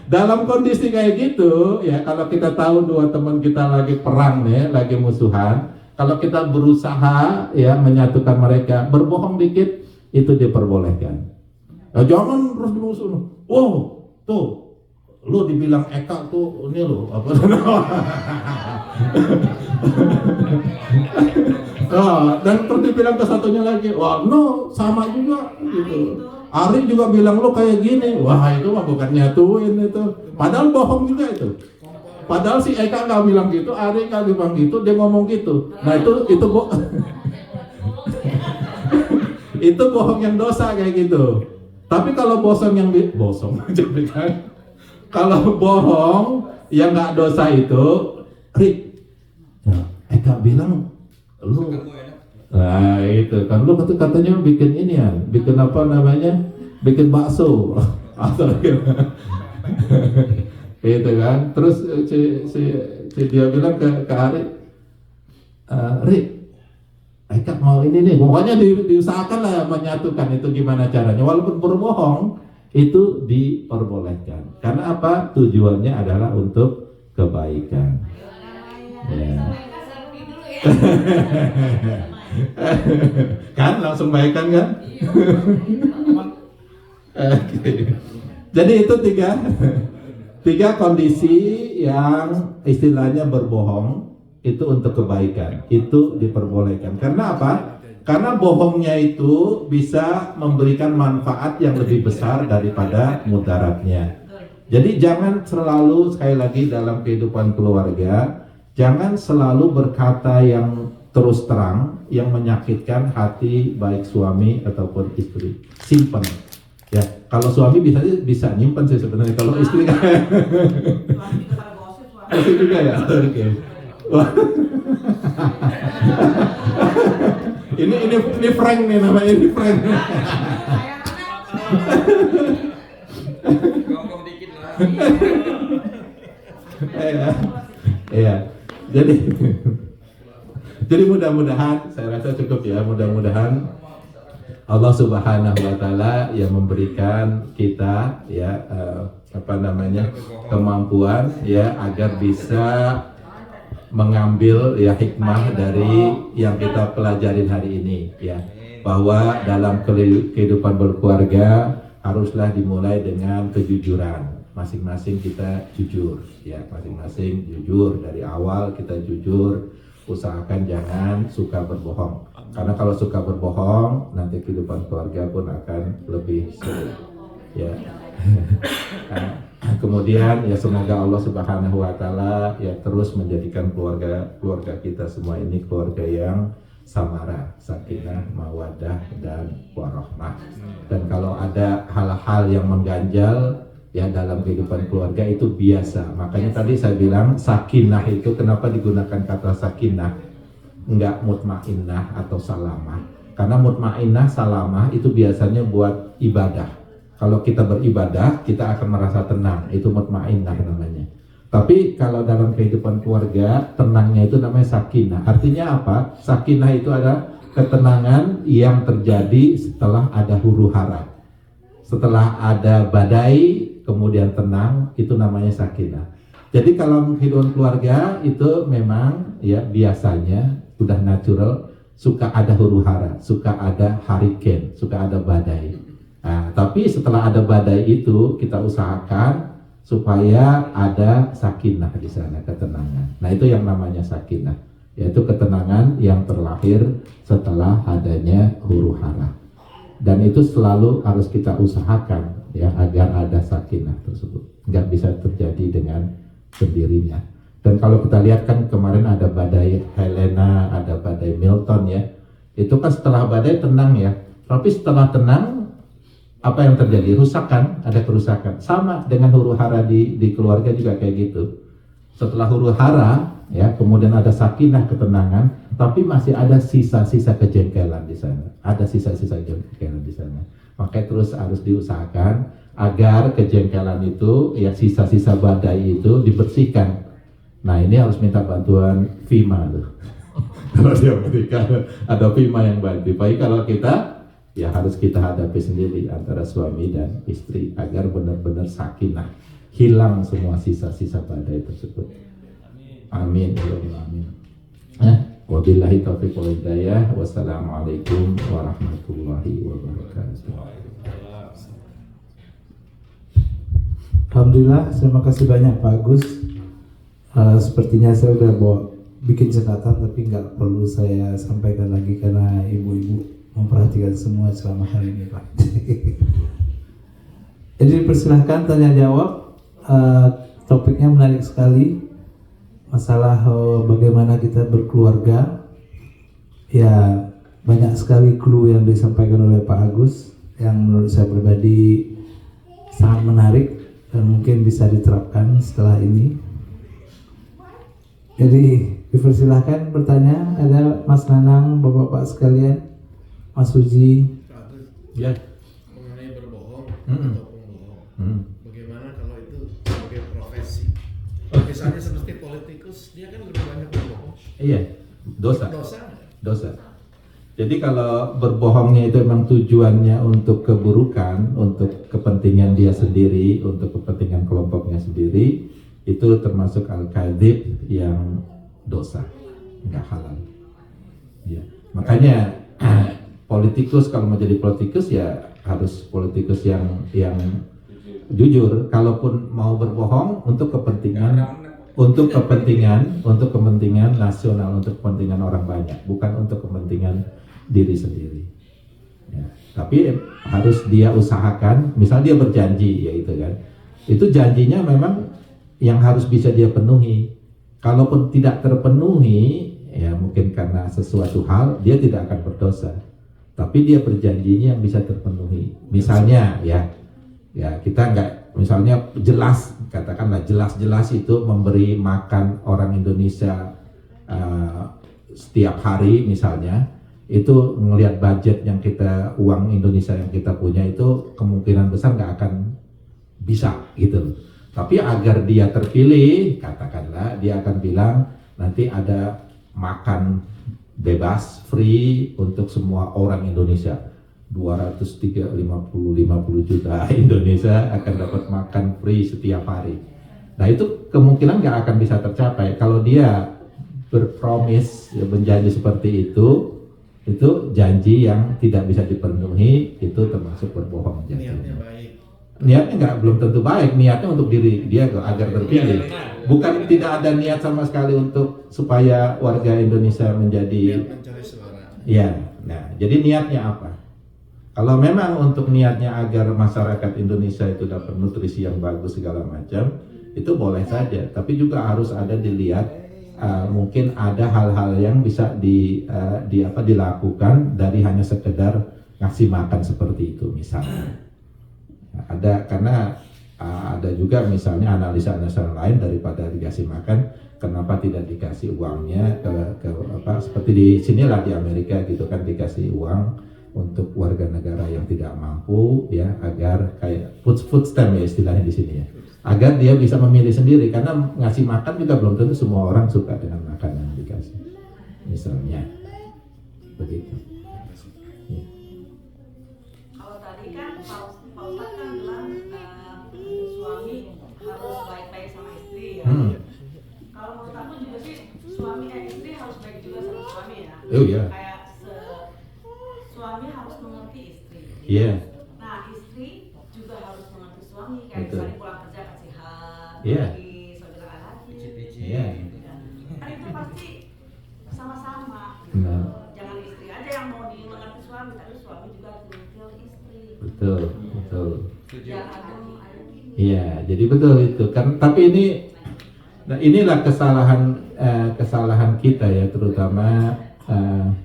Dalam kondisi kayak gitu ya, kalau kita tahu dua teman kita lagi perang nih, lagi musuhan, kalau kita berusaha ya menyatukan mereka, berbohong dikit itu diperbolehkan. Nah, jangan terus dimusuh. Tuh lu dibilang Eka tuh ini lo apa? Dan terus dibilang ke satunya lagi, sama juga gitu. Ari juga bilang lo kayak gini, itu mah bukan nyatuin itu, padahal bohong juga itu. Padahal si Eka nggak bilang gitu, Ari nggak bilang gitu, dia ngomong gitu. Nah itu itu bohong yang dosa kayak gitu. Tapi kalau kalau bohong yang nggak dosa itu, Eka bilang lu. Nah itu kan lu katanya bikin ini ya, bikin bikin bakso atau itu kan. Terus si dia bilang ke Ari, Eka mau ini nih, pokoknya diusahakan lah menyatukan. Itu gimana caranya, walaupun berbohong itu diperbolehkan. Karena apa? Tujuannya adalah untuk kebaikan. Ya. Kan langsung baikan kan? Jadi itu tiga kondisi yang istilahnya berbohong itu untuk kebaikan, itu diperbolehkan. Karena apa? Karena bohongnya itu bisa memberikan manfaat yang lebih besar daripada mudaratnya. Jadi jangan selalu, sekali lagi dalam kehidupan keluarga, jangan selalu berkata yang terus terang yang menyakitkan hati baik suami ataupun istri. Simpen. Ya, kalau suami bisa nyimpen sih sebenarnya. Kalau istri kan istri juga ya. Oke. Ini Frank nih namanya, ini Frank. Ngomong dikit Iya. Jadi mudah-mudahan, saya rasa cukup ya, mudah-mudahan Allah Subhanahu wa taala yang memberikan kita ya kemampuan ya agar bisa mengambil ya hikmah dari yang kita pelajarin hari ini ya, bahwa dalam kehidupan berkeluarga haruslah dimulai dengan kejujuran. Masing-masing kita jujur ya, masing-masing jujur dari awal, kita jujur, usahakan jangan suka berbohong, karena kalau suka berbohong nanti kehidupan keluarga pun akan lebih sulit ya. Kemudian ya semoga Allah Subhanahu wa taala ya terus menjadikan keluarga kita semua ini keluarga yang samara, sakinah, mawaddah dan warahmah. Dan kalau ada hal-hal yang mengganjal ya dalam kehidupan keluarga itu biasa. Makanya tadi saya bilang sakinah itu kenapa digunakan kata sakinah, enggak mutmainnah atau salamah. Karena mutmainnah, salamah itu biasanya buat ibadah. Kalau kita beribadah, kita akan merasa tenang, itu mutmainnah namanya. Tapi kalau dalam kehidupan keluarga, tenangnya itu namanya sakinah. Artinya apa? Sakinah itu ada ketenangan yang terjadi setelah ada huru-hara. Setelah ada badai, kemudian tenang, itu namanya sakinah. Jadi kalau kehidupan keluarga itu memang ya biasanya sudah natural, suka ada huru-hara, suka ada hurricane, suka ada badai. Nah, tapi setelah ada badai itu kita usahakan supaya ada sakinah di sana, ketenangan. Nah, itu yang namanya sakinah, yaitu ketenangan yang terlahir setelah adanya huru-hara. Dan itu selalu harus kita usahakan ya agar ada sakinah tersebut. Nggak bisa terjadi dengan sendirinya. Dan kalau kita lihat kan kemarin ada badai Helena, ada badai Milton ya. Itu kan setelah badai tenang ya. Tapi setelah tenang apa yang terjadi? Rusakan, ada kerusakan. Sama dengan huru-hara di keluarga juga kayak gitu. Setelah huru-hara ya, kemudian ada sakinah, ketenangan, tapi masih ada sisa-sisa kejengkelan di sana. Ada sisa-sisa kejengkelan di sana. Makanya terus harus diusahakan agar kejengkelan itu, ya sisa-sisa badai itu dibersihkan. Nah, ini harus minta bantuan FEMA tuh. Kalau di Amerika ada FEMA yang bantu. Baik kalau kita, ya harus kita hadapi sendiri antara suami dan istri agar benar-benar sakinah, hilang semua sisa-sisa badai tersebut. Amin. Amin. Wabillahi taufiq wal hidayah. Wassalamualaikum warahmatullahi wabarakatuh. Alhamdulillah, terima kasih banyak Pak Agus. Sepertinya saya udah bikin catatan, tapi nggak perlu saya sampaikan lagi karena ibu-ibu memperhatikan semua selama hari ini, Pak. Jadi persilahkan tanya jawab. Topiknya menarik sekali. Masalah bagaimana kita berkeluarga. Ya, banyak sekali clue yang disampaikan oleh Pak Agus yang menurut saya pribadi sangat menarik dan mungkin bisa diterapkan setelah ini. Jadi dipersilahkan bertanya. Ada Mas Nanang, Bapak-bapak sekalian, Mas Uji. Ya. Mengenai berbohong atau pembohong. Bagaimana kalau itu sebagai profesi? Misalnya seperti politikus, dia kan lebih banyak berbohong. Iya, dosa. Dosa. Jadi kalau berbohongnya itu memang tujuannya untuk keburukan, untuk kepentingan dia sendiri, untuk kepentingan kelompoknya sendiri, itu termasuk al-kadzib yang dosa, nggak halal. Ya. Makanya politikus kalau mau jadi politikus ya harus politikus yang jujur. Kalaupun mau berbohong untuk kepentingan nasional, untuk kepentingan orang banyak, bukan untuk kepentingan diri sendiri. Ya. Tapi harus dia usahakan. Misal dia berjanji, ya itu kan. Itu janjinya memang yang harus bisa dia penuhi. Kalaupun tidak terpenuhi, ya mungkin karena sesuatu hal dia tidak akan berdosa. Tapi dia berjanjinya yang bisa terpenuhi. Misalnya ya kita nggak, misalnya jelas, katakanlah jelas itu memberi makan orang Indonesia setiap hari misalnya, itu ngelihat budget yang kita, uang Indonesia yang kita punya itu kemungkinan besar nggak akan bisa gitu. Tapi agar dia terpilih, katakanlah dia akan bilang nanti ada makan bebas, free untuk semua orang Indonesia. 250 juta Indonesia akan dapat makan free setiap hari. Nah itu kemungkinan nggak akan bisa tercapai kalau dia berpromis, ya, berjanji seperti itu janji yang tidak bisa dipenuhi, itu termasuk berbohong. Niatnya baik. Niatnya nggak, belum tentu baik, niatnya untuk diri dia agar terpilih. Bukan tidak ada niat sama sekali untuk supaya warga Indonesia menjadi, Biar mencari suara. ya. Nah jadi niatnya apa? Kalau memang untuk niatnya agar masyarakat Indonesia itu dapat nutrisi yang bagus segala macam, itu boleh saja. Tapi juga harus ada dilihat, mungkin ada hal-hal yang bisa dilakukan dari hanya sekedar ngasih makan seperti itu misalnya. Ada, karena ada juga misalnya analisa-analisa lain daripada dikasih makan, kenapa tidak dikasih uangnya ke seperti di sinilah di Amerika gitu kan, dikasih uang untuk warga negara yang tidak mampu, ya, agar kayak food stamp ya istilahnya di sini ya, agar dia bisa memilih sendiri, karena ngasih makan juga belum tentu semua orang suka dengan makanan yang dikasih misalnya begitu ya. Kalau tadi kan Pak Ustadz kan bilang suami harus baik-baik sama istri ya. Kalau menurut aku juga sih suami dan istri harus baik juga sama suami ya. Oh iya. Kayak suami harus mengerti istri. Iya. Nah istri juga harus mengerti suami. Kayak Betul. misalnya pulang kerja kasihan, Iya. bagi saudara anaknya. Iya. Kan itu pasti sama-sama. Nah. Jangan istri aja yang mau dimengerti suami, tapi suami juga harus mengerti oleh istri. Betul. Biar adem gini. Iya, jadi betul itu kan. Tapi inilah kesalahan kita ya, terutama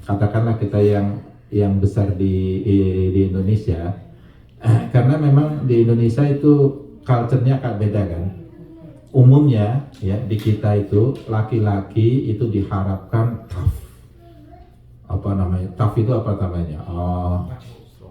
katakanlah kita yang besar di Indonesia, karena memang di Indonesia itu culture-nya agak beda kan. Umumnya ya di kita itu laki-laki itu diharapkan tough. Apa namanya? Tough itu apa namanya?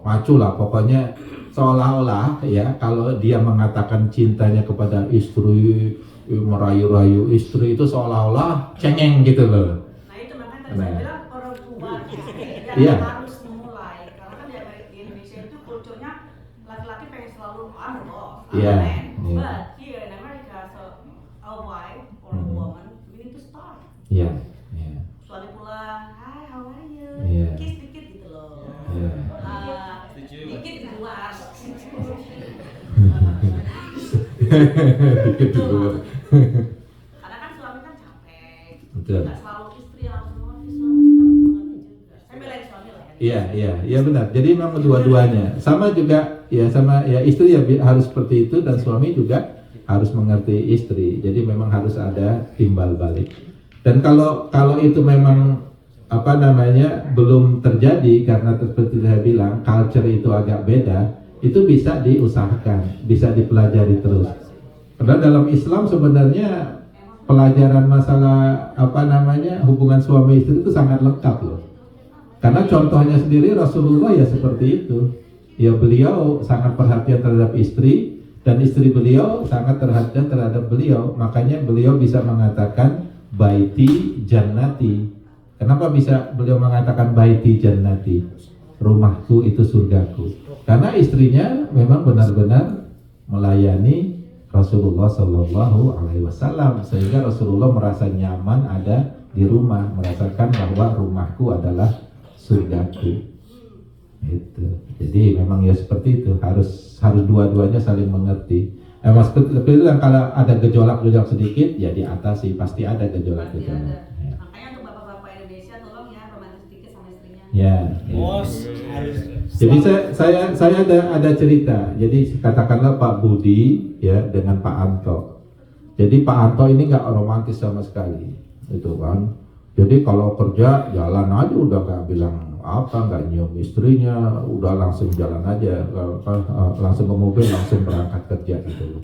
Macu lah pokoknya, seolah-olah ya kalau dia mengatakan cintanya kepada istri, merayu-rayu istri itu seolah-olah cengeng gitu loh. Nah itu makanya tadi Nah. saya bilang perempuan yang Iya. harus memulai, karena kan di Indonesia itu kulturnya laki-laki pengen selalu I'm the boss, I'm Iya, the man. iya. But here in America, so a wife or a woman, we need to start. Iya. Suami pulang, hi how are you? Iya. Kiss dikit gitu loh. Iya. Dikit di luar. Dikit dulu. Karena kan suami kan capek. Betul. Nggak selalu istri yang harus mengerti, suami kita harus mengerti juga. Saya belain suami lah ya. Iya benar. Jadi memang dua-duanya sama juga ya, sama ya, istri ya harus seperti itu dan suami juga harus mengerti istri. Jadi memang harus ada timbal balik. Dan kalau itu memang apa namanya belum terjadi karena seperti saya bilang culture itu agak beda, itu bisa diusahakan, bisa dipelajari terus. Karena dalam Islam sebenarnya pelajaran masalah apa namanya hubungan suami istri itu sangat lengkap loh. Karena contohnya sendiri Rasulullah ya seperti itu. Ya beliau sangat perhatian terhadap istri dan istri beliau sangat perhatian terhadap beliau. Makanya beliau bisa mengatakan baiti jannati. Kenapa bisa beliau mengatakan baiti jannati? Rumahku itu surgaku. Karena istrinya memang benar-benar melayani Rasulullah Shallallahu Alaihi Wasallam, sehingga Rasulullah merasa nyaman ada di rumah, merasakan bahwa rumahku adalah surgaku. Itu. Jadi memang ya seperti itu, harus dua-duanya saling mengerti. Mas seperti itu, kalau ada gejolak sedikit ya diatasi, pasti ada Pasti gejolak-gejolak. ada. Ya. Makanya untuk bapak-bapak Indonesia tolong ya romantis sedikit sama istrinya. Ya. Jadi saya ada cerita. Jadi katakanlah Pak Budi ya dengan Pak Anto. Jadi Pak Anto ini nggak romantis sama sekali, itu kan. Jadi kalau kerja jalan aja udah nggak bilang apa, nggak nyium istrinya, udah langsung jalan aja, langsung ke mobil, langsung berangkat kerja gitu.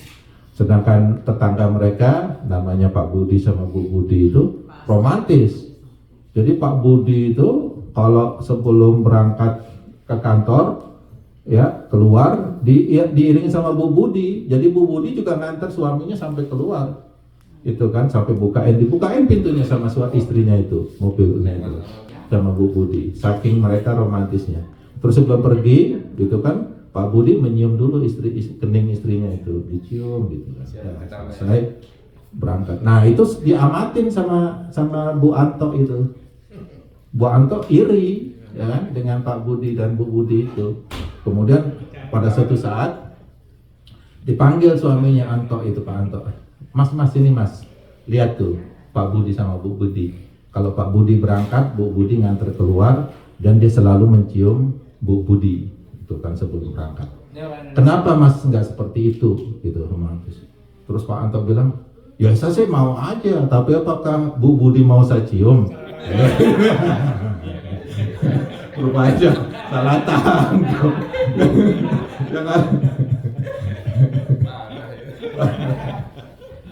Sedangkan tetangga mereka namanya Pak Budi sama Bu Budi itu romantis. Jadi Pak Budi itu kalau sebelum berangkat ke kantor ya keluar diiringi sama Bu Budi. Jadi Bu Budi juga nganter suaminya sampai keluar. Itu kan sampai dibukain pintunya sama istrinya itu, mobilnya itu sama Bu Budi. Saking mereka romantisnya. Terus sebelum pergi, gitu kan, Pak Budi menyium dulu kening istrinya itu, dicium gitu kan. Selesai berangkat. Nah itu diamatin sama Bu Anto itu. Bu Anto iri, ya kan, dengan Pak Budi dan Bu Budi itu. Kemudian pada suatu saat dipanggil suaminya Anto itu, Pak Anto. Mas ini mas, lihat tuh Pak Budi sama Bu Budi. Kalau Pak Budi berangkat, Bu Budi nganter keluar dan dia selalu mencium Bu Budi itu kan sebelum berangkat. Kenapa mas nggak seperti itu gitu romantis? Terus Pak Anto bilang, ya saya sih mau aja, tapi apakah Bu Budi mau saya cium? Rupanya salah tangkap. Jangan.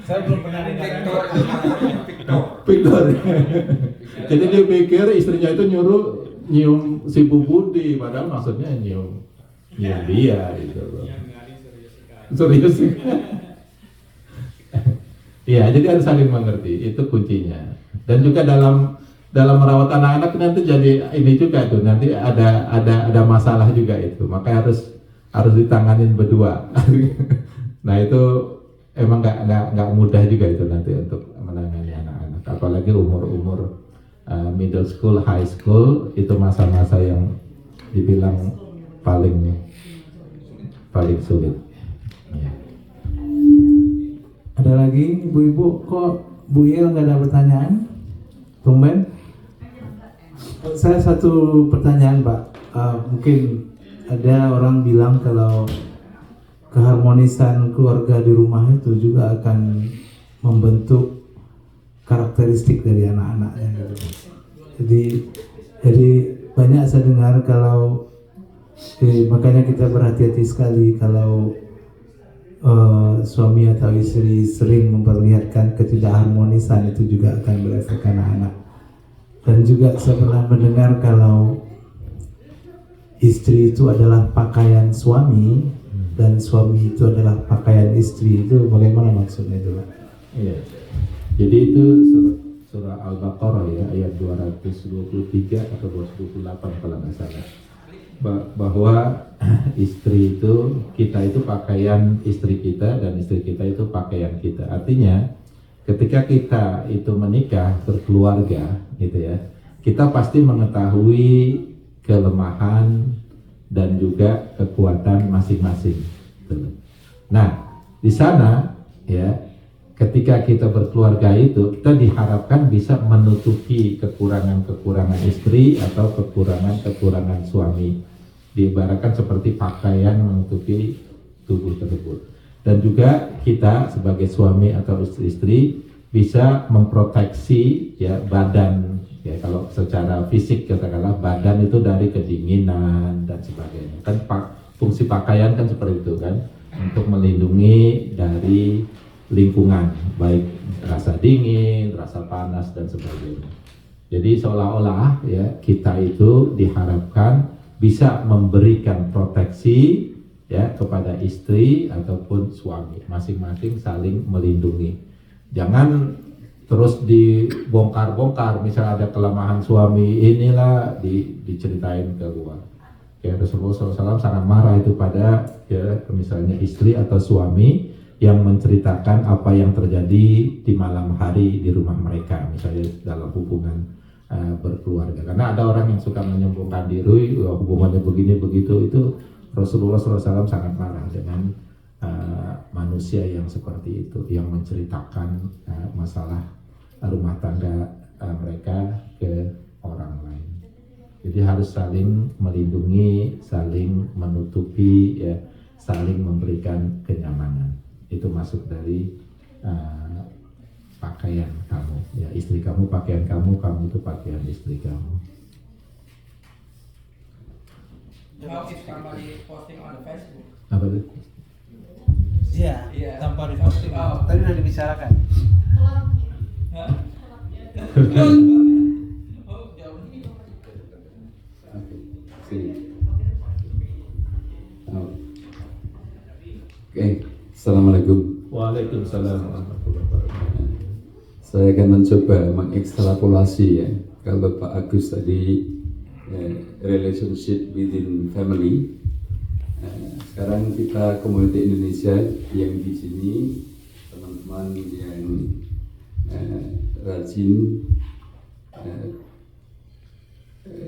Saya belum pernah dengar. Victor. Jadi dia pikir istrinya itu nyuruh nyium si Bu Budi, padahal maksudnya nyium dia gitu loh. Serius sih. Iya, jadi harus saling mengerti, itu kuncinya. Dan juga dalam merawat anak-anak nanti jadi ini juga tuh, nanti ada masalah juga itu, maka harus ditanganin berdua. Nah itu emang nggak mudah juga itu nanti untuk menangani anak-anak, apalagi umur middle school, high school, itu masa-masa yang dibilang paling sulit. Ya. Ada lagi ibu-ibu, kok Bu Il nggak ada pertanyaan? Tumben. Saya satu pertanyaan Pak, mungkin ada orang bilang kalau keharmonisan keluarga di rumah itu juga akan membentuk karakteristik dari anak-anaknya gitu. Jadi banyak saya dengar kalau makanya kita berhati-hati sekali kalau suami atau istri sering memperlihatkan ketidakharmonisan, itu juga akan berefek ke anak-anak. Dan juga saya pernah mendengar kalau istri itu adalah pakaian suami dan suami itu adalah pakaian istri. Itu bagaimana maksudnya itu Pak? Iya. Jadi itu surah Al-Baqarah ya, ayat 223 atau 228 kalau nggak salah. Bahwa istri itu, kita itu pakaian istri kita dan istri kita itu pakaian kita. Artinya ketika kita itu menikah, berkeluarga gitu ya, kita pasti mengetahui kelemahan dan juga kekuatan masing-masing. Nah di sana ya, ketika kita berkeluarga itu, kita diharapkan bisa menutupi kekurangan-kekurangan istri atau kekurangan-kekurangan suami. Diibaratkan seperti pakaian menutupi tubuh tersebut. Dan juga kita sebagai suami atau istri bisa memproteksi ya badan, ya kalau secara fisik katakanlah badan itu dari kedinginan dan sebagainya. Kan fungsi pakaian kan seperti itu kan, untuk melindungi dari lingkungan, baik rasa dingin, rasa panas dan sebagainya. Jadi seolah-olah ya kita itu diharapkan bisa memberikan proteksi ya kepada istri ataupun suami, masing-masing saling melindungi. Jangan terus dibongkar-bongkar, misalnya ada kelemahan suami inilah diceritain keluar. Ya Rasulullah SAW sangat marah itu pada ya misalnya istri atau suami yang menceritakan apa yang terjadi di malam hari di rumah mereka, misalnya dalam hubungan berkeluarga. Karena ada orang yang suka menyombongkan diri, hubungannya begini begitu, itu Rasulullah SAW sangat marah dengan manusia yang seperti itu, yang menceritakan masalah rumah tangga mereka ke orang lain. Jadi harus saling melindungi, saling menutupi, ya, saling memberikan kenyamanan. Itu masuk dari pakaian kamu, ya, istri kamu pakaian kamu, kamu itu pakaian istri kamu. How if somebody posting on the Facebook? Apa itu? Iya, tanpa diposting. Oh. Tadi udah dibicarakan. Hah? Oh, jauh. Oke, Assalamualaikum. Waalaikumsalam warahmatullahi wabarakatuh. Saya akan mencoba mengekstrapolasi ya. Kalau Pak Agus tadi relationship within family, sekarang kita komuniti Indonesia yang di sini, teman-teman yang rajin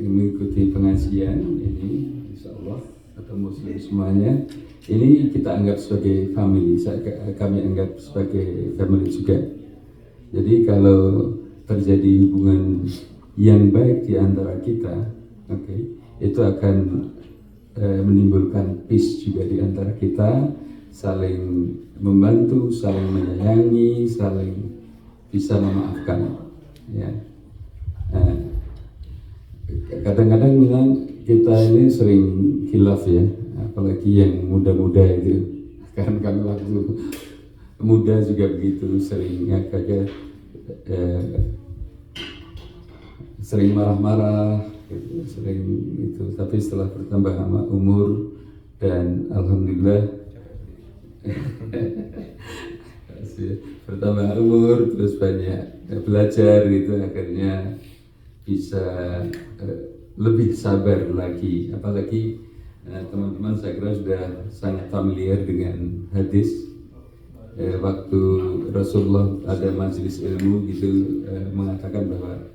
mengikuti pengajian ini, insya Allah atau muslim semuanya, ini kita anggap sebagai family. Kami anggap sebagai family juga. Jadi kalau terjadi hubungan yang baik di antara kita, itu akan menimbulkan peace juga di antara kita, saling membantu, saling menyayangi, saling bisa memaafkan. Ya. Kadang-kadang memang kita ini sering khilaf ya, apalagi yang muda-muda itu. Kan waktu muda juga begitu, sering sering marah-marah gitu, sering itu. Tapi setelah bertambah umur dan alhamdulillah bertambah umur terus banyak belajar gitu, akhirnya bisa lebih sabar lagi. Apalagi teman-teman saya kira sudah sangat familiar dengan hadis waktu Rasulullah ada majelis ilmu gitu, mengatakan bahwa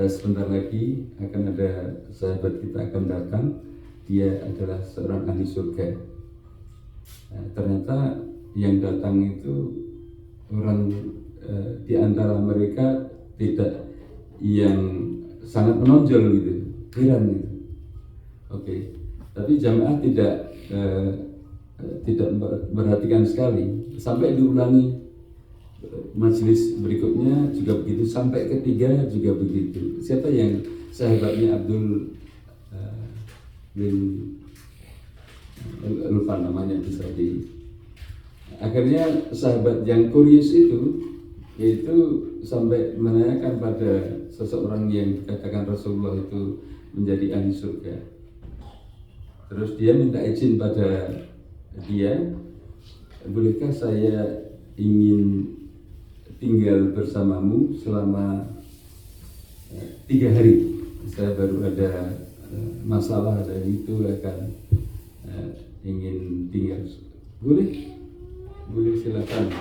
sebentar lagi akan ada sahabat kita akan datang, dia adalah seorang ahli surga. Ternyata yang datang itu orang di antara mereka tidak yang sangat menonjol gitu, heran gitu. Tapi jamaah tidak memperhatikan sekali, sampai diulangi majelis berikutnya juga begitu, sampai ketiga juga begitu. Siapa yang sahabatnya Abdul bin lupa namanya, bisa di akhirnya sahabat yang kurius itu sampai menanyakan pada seseorang yang dikatakan Rasulullah itu menjadi ahli surga. Terus dia minta izin pada dia, bolehkah saya ingin tinggal bersamamu selama 3 hari. Saya baru ada masalah, ada itu, akan ingin tinggal. Boleh silakan.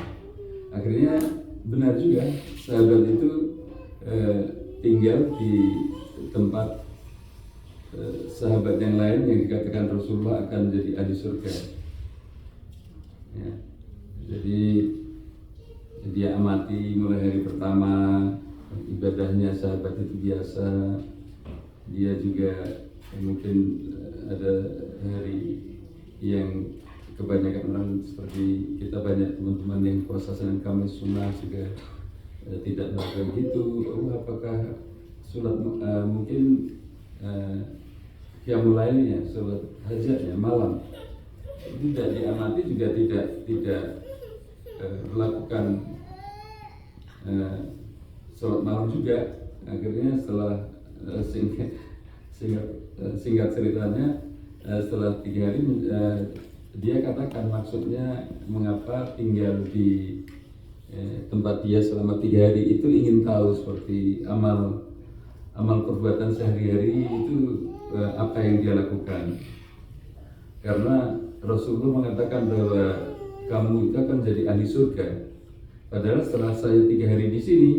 Akhirnya benar juga, sahabat itu tinggal di tempat sahabat yang lain yang dikatakan Rasulullah akan jadi ahli surga. Ya. Jadi dia amati mulai hari pertama, ibadahnya sahabat itu biasa. Dia juga mungkin ada hari yang kebanyakan orang seperti kita, banyak teman-teman yang puasa Senin Kamis sunnah juga tidak melakukan gitu. Apakah sholat mungkin qiyamul lailnya, sholat hajatnya malam tidak diamati, juga tidak melakukan sholat malam juga. Akhirnya setelah singkat ceritanya, setelah 3 hari dia katakan maksudnya mengapa tinggal di tempat dia selama 3 hari itu, ingin tahu seperti amal perbuatan sehari-hari itu apa yang dia lakukan. Karena Rasulullah mengatakan bahwa kamu itu akan jadi ahli surga. Padahal setelah saya 3 hari di sini,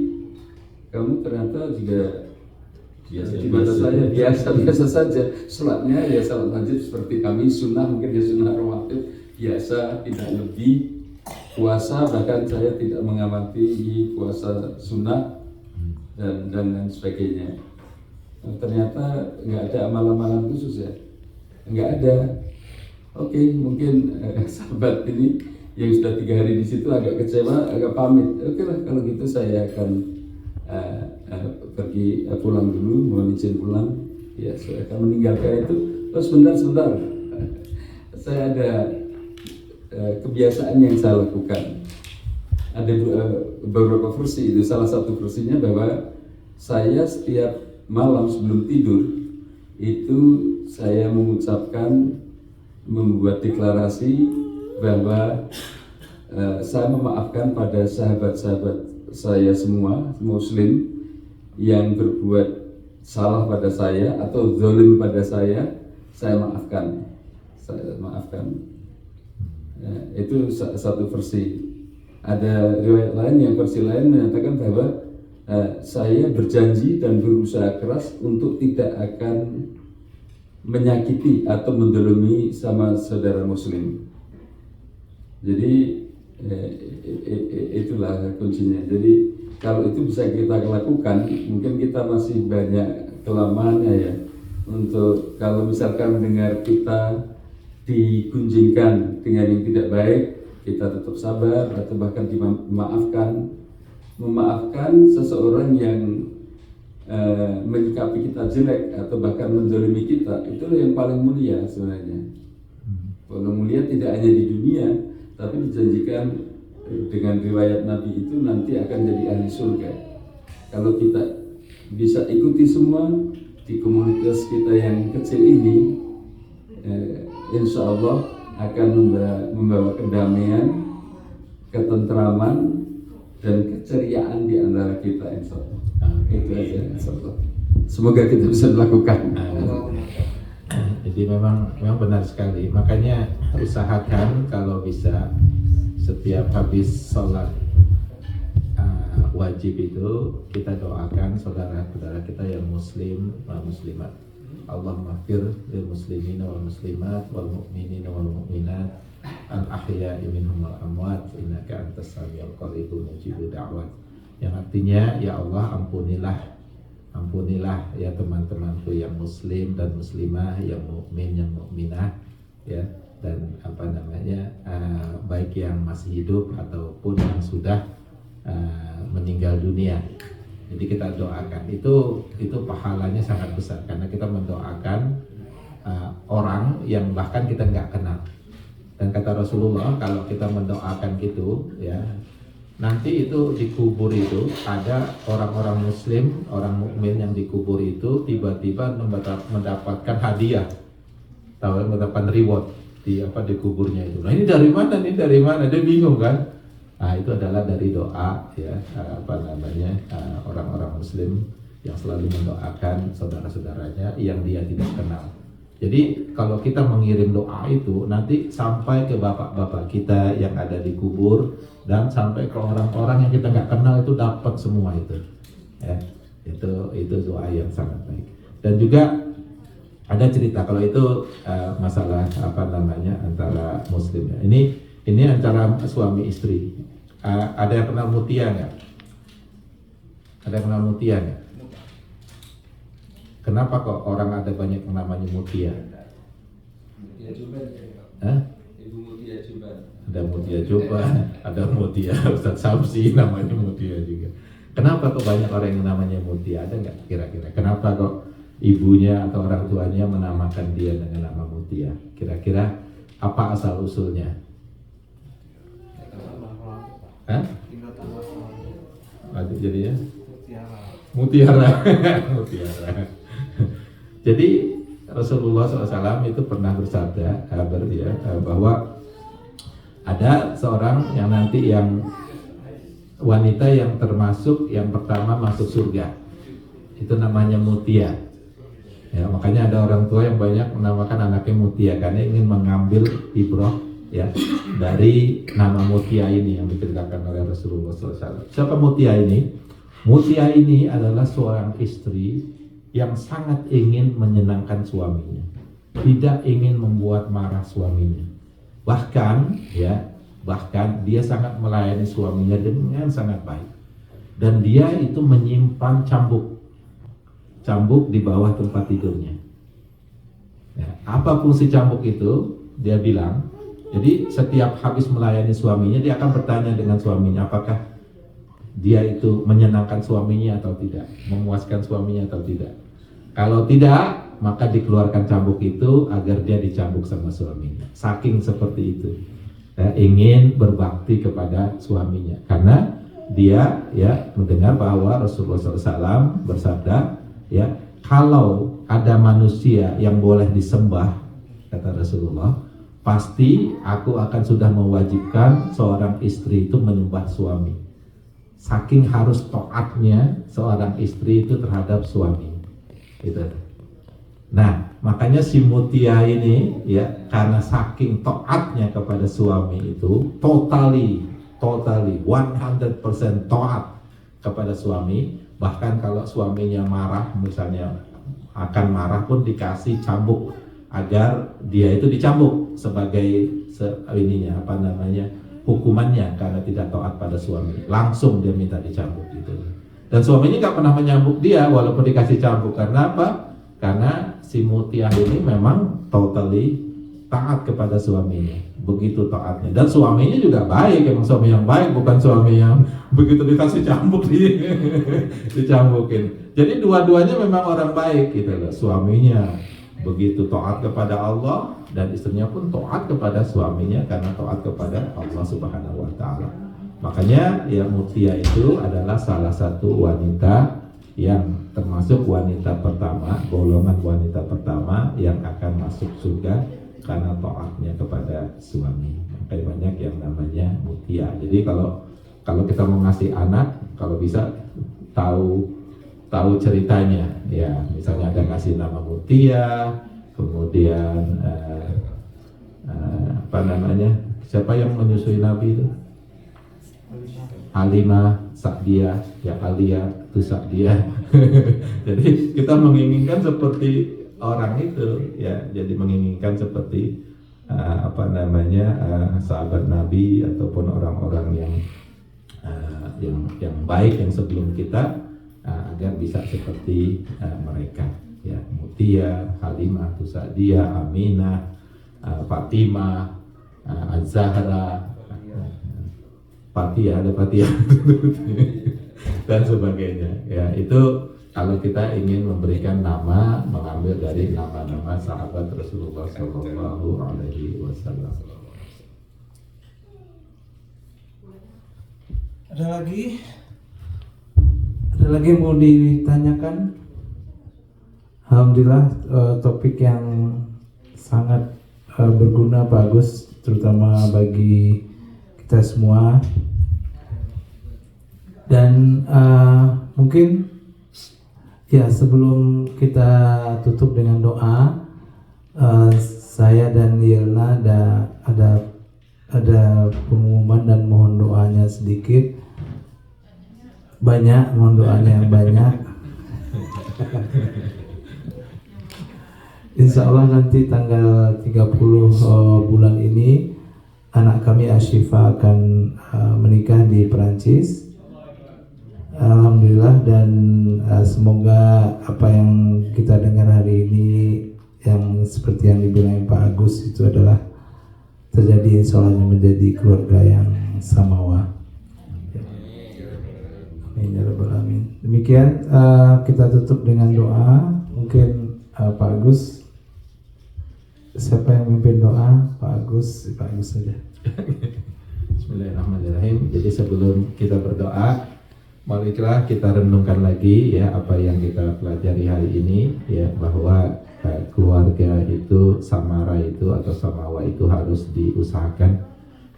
kamu ternyata juga ibadah saya biasa saja. Sholatnya ya salat wajib seperti kami, sunnah mungkin ya sunnah rawatib biasa, tidak lebih. Puasa bahkan saya tidak mengamati puasa sunnah dan lain sebagainya. Ternyata nggak ada amalan-amalan khusus ya, nggak ada. Mungkin sahabat ini yang sudah 3 hari di situ agak kecewa, agak pamit. Lah kalau gitu saya akan pergi pulang dulu, mohon izin pulang. Ya, saya akan meninggalkan itu. Oh, sebentar. Saya ada kebiasaan yang saya lakukan. Ada beberapa versi itu. Salah satu versinya bahwa saya setiap malam sebelum tidur itu saya membuat deklarasi bahwa saya memaafkan pada sahabat-sahabat saya semua Muslim yang berbuat salah pada saya atau zalim pada saya maafkan. Saya maafkan. Itu satu versi. Ada riwayat lain yang versi lain menyatakan bahwa saya berjanji dan berusaha keras untuk tidak akan menyakiti atau mendolimi sama saudara Muslim. Jadi itulah kuncinya. Jadi kalau itu bisa kita lakukan, mungkin kita masih banyak kelamaannya ya. Untuk kalau misalkan mendengar kita digunjingkan dengan yang tidak baik, kita tetap sabar atau bahkan memaafkan seseorang yang menyikapi kita jelek atau bahkan mendolimi kita, itu yang paling mulia sebenarnya. Paling mulia tidak hanya di dunia, tapi dijanjikan dengan riwayat Nabi itu nanti akan jadi ahli surga. Kalau kita bisa ikuti semua di komunitas kita yang kecil ini, insya Allah akan membawa kedamaian, ketentraman, dan keceriaan di antara kita, insya Allah. Itu aja, insya Allah. Semoga kita bisa melakukan. Jadi memang benar sekali. Makanya usahakan kalau bisa setiap habis sholat wajib itu kita doakan saudara-saudara kita yang muslim wal muslimat. Allahumma fir lil muslimina wal muslimat wal mu'minina wal mu'minat al ahya'i minhum wal amwat innaka antas samiul qaribul mujibud da'wat. Yang artinya ya Allah ampunilah ya teman-temanku yang muslim dan muslimah, yang mukmin yang mukminah ya, dan baik yang masih hidup ataupun yang sudah meninggal dunia. Jadi kita doakan itu pahalanya sangat besar karena kita mendoakan orang yang bahkan kita nggak kenal. Dan kata Rasulullah kalau kita mendoakan gitu ya, nanti itu di kubur itu ada orang-orang muslim, orang mukmin yang dikubur itu tiba-tiba mendapatkan hadiah, mendapatkan reward di kuburnya itu. Nah ini dari mana? Dia bingung kan? Nah itu adalah dari doa ya, orang-orang muslim yang selalu mendoakan saudara-saudaranya yang dia tidak kenal. Jadi kalau kita mengirim doa itu nanti sampai ke bapak-bapak kita yang ada di kubur dan sampai ke orang-orang yang kita nggak kenal itu dapat semua itu. Ya, itu doa yang sangat baik. Dan juga ada cerita kalau itu masalah antara muslim ya. Ini antara suami istri. Ada yang kenal Mutia nggak? Ada yang kenal Mutia nggak? Kenapa kok orang ada banyak yang namanya Mutia? Mutia Juban. Ibu Mutia Juban. Ada Mutia Juban, ada Mutia Ustadz Samsi namanya Mutia juga. Kenapa kok banyak orang yang namanya Mutia? Ada nggak kira-kira? Kenapa kok ibunya atau orang tuanya menamakan dia dengan nama Mutia? Kira-kira apa asal usulnya? Jadinya Mutiara. Jadi Rasulullah SAW itu pernah bersabda bahwa ada seorang yang nanti yang wanita yang termasuk yang pertama masuk surga, itu namanya Mutia. Ya, makanya ada orang tua yang banyak menamakan anaknya Mutia karena ingin mengambil ibrah ya dari nama Mutia ini yang diceritakan oleh Rasulullah SAW. Siapa Mutia ini? Mutia ini adalah seorang istri yang sangat ingin menyenangkan suaminya, tidak ingin membuat marah suaminya. Bahkan dia sangat melayani suaminya dengan sangat baik. Dan dia itu menyimpan cambuk di bawah tempat tidurnya. Ya, apa fungsi cambuk itu? Dia bilang, jadi setiap habis melayani suaminya dia akan bertanya dengan suaminya apakah dia itu menyenangkan suaminya atau tidak, memuaskan suaminya atau tidak. Kalau tidak, maka dikeluarkan cambuk itu agar dia dicambuk sama suaminya. Saking seperti itu, ingin berbakti kepada suaminya. Karena dia mendengar bahwa Rasulullah SAW bersabda, kalau ada manusia yang boleh disembah, kata Rasulullah, pasti aku akan sudah mewajibkan seorang istri itu menyembah suami. Saking harus taatnya seorang istri itu terhadap suami. Gitu. Nah, makanya si Mutia ini ya, karena saking taatnya kepada suami itu, totally 100% taat kepada suami. Bahkan kalau suaminya marah, misalnya akan marah pun dikasih cambuk agar dia itu dicambuk sebagai hukumannya karena tidak taat pada suami. Langsung dia minta dicambuk gitu. Dan suaminya nggak pernah menyambuk dia walaupun dikasih cambuk. Karena apa? Karena si Mutia ini memang totally taat kepada suaminya, begitu taatnya. Dan suaminya juga baik, emang suami yang baik, bukan suami yang begitu dikasih cambuk dicambukin. Jadi dua-duanya memang orang baik gitu loh. Suaminya begitu taat kepada Allah dan istrinya pun taat kepada suaminya karena taat kepada Allah Subhanahu wa taala. Makanya ya Mutia itu adalah salah satu wanita yang termasuk wanita pertama, golongan wanita pertama yang akan masuk surga karena taatnya kepada suami. Makanya banyak yang namanya Mutia. Jadi kalau kita mau ngasih anak, kalau bisa tahu ceritanya, ya misalnya ada ngasih nama Mutia, kemudian siapa yang menyusui Nabi itu? Halimah, Sa'diyah, ya Alia, itu Sa'diyah. Jadi kita menginginkan seperti orang itu, ya. Jadi menginginkan seperti sahabat Nabi ataupun orang-orang yang baik yang sebelum kita, agar bisa seperti mereka. Ya, Mutia, Halimah, itu Sa'diyah, Aminah, Fatimah, Az-Zahra. Fatihah, ada Fatihah dan sebagainya. Ya, itu kalau kita ingin memberikan nama, mengambil dari nama-nama sahabat Rasulullah Shallallahu Alaihi Wasallam. Ada lagi mau ditanyakan? Alhamdulillah, topik yang sangat berguna, bagus, terutama bagi kita semua. Dan mungkin ya sebelum kita tutup dengan doa, saya dan Yelna ada pengumuman dan mohon doanya sedikit. Banyak, mohon doanya yang banyak. Insya Allah nanti tanggal 30 bulan ini anak kami Ashifa akan menikah di Perancis. Alhamdulillah, dan semoga apa yang kita dengar hari ini yang seperti yang dibilang Pak Agus itu adalah terjadi, insya Allah menjadi keluarga yang samawa. Amin ya rabbal alamin. Demikian kita tutup dengan doa. Mungkin Pak Agus, siapa yang memimpin doa? Pak Agus saja. Bismillahirrahmanirrahim. Jadi sebelum kita berdoa, marilah kita renungkan lagi ya apa yang kita pelajari hari ini, ya, bahwa keluarga itu, samara itu atau samawa itu harus diusahakan.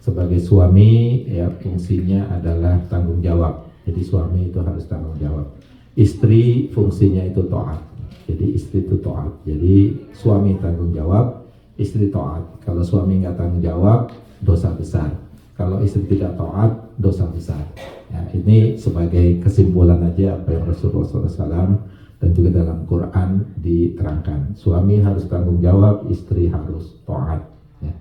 Sebagai suami, ya, fungsinya adalah tanggung jawab. Jadi suami itu harus tanggung jawab. Istri fungsinya itu taat. Jadi istri itu taat. Jadi suami tanggung jawab, istri taat. Kalau suami nggak tanggung jawab, dosa besar. Kalau istri tidak taat, dosa besar. Ya, ini sebagai kesimpulan aja apa yang Rasulullah SAW dan juga dalam Quran diterangkan. Suami harus tanggung jawab, istri harus taat. Ya.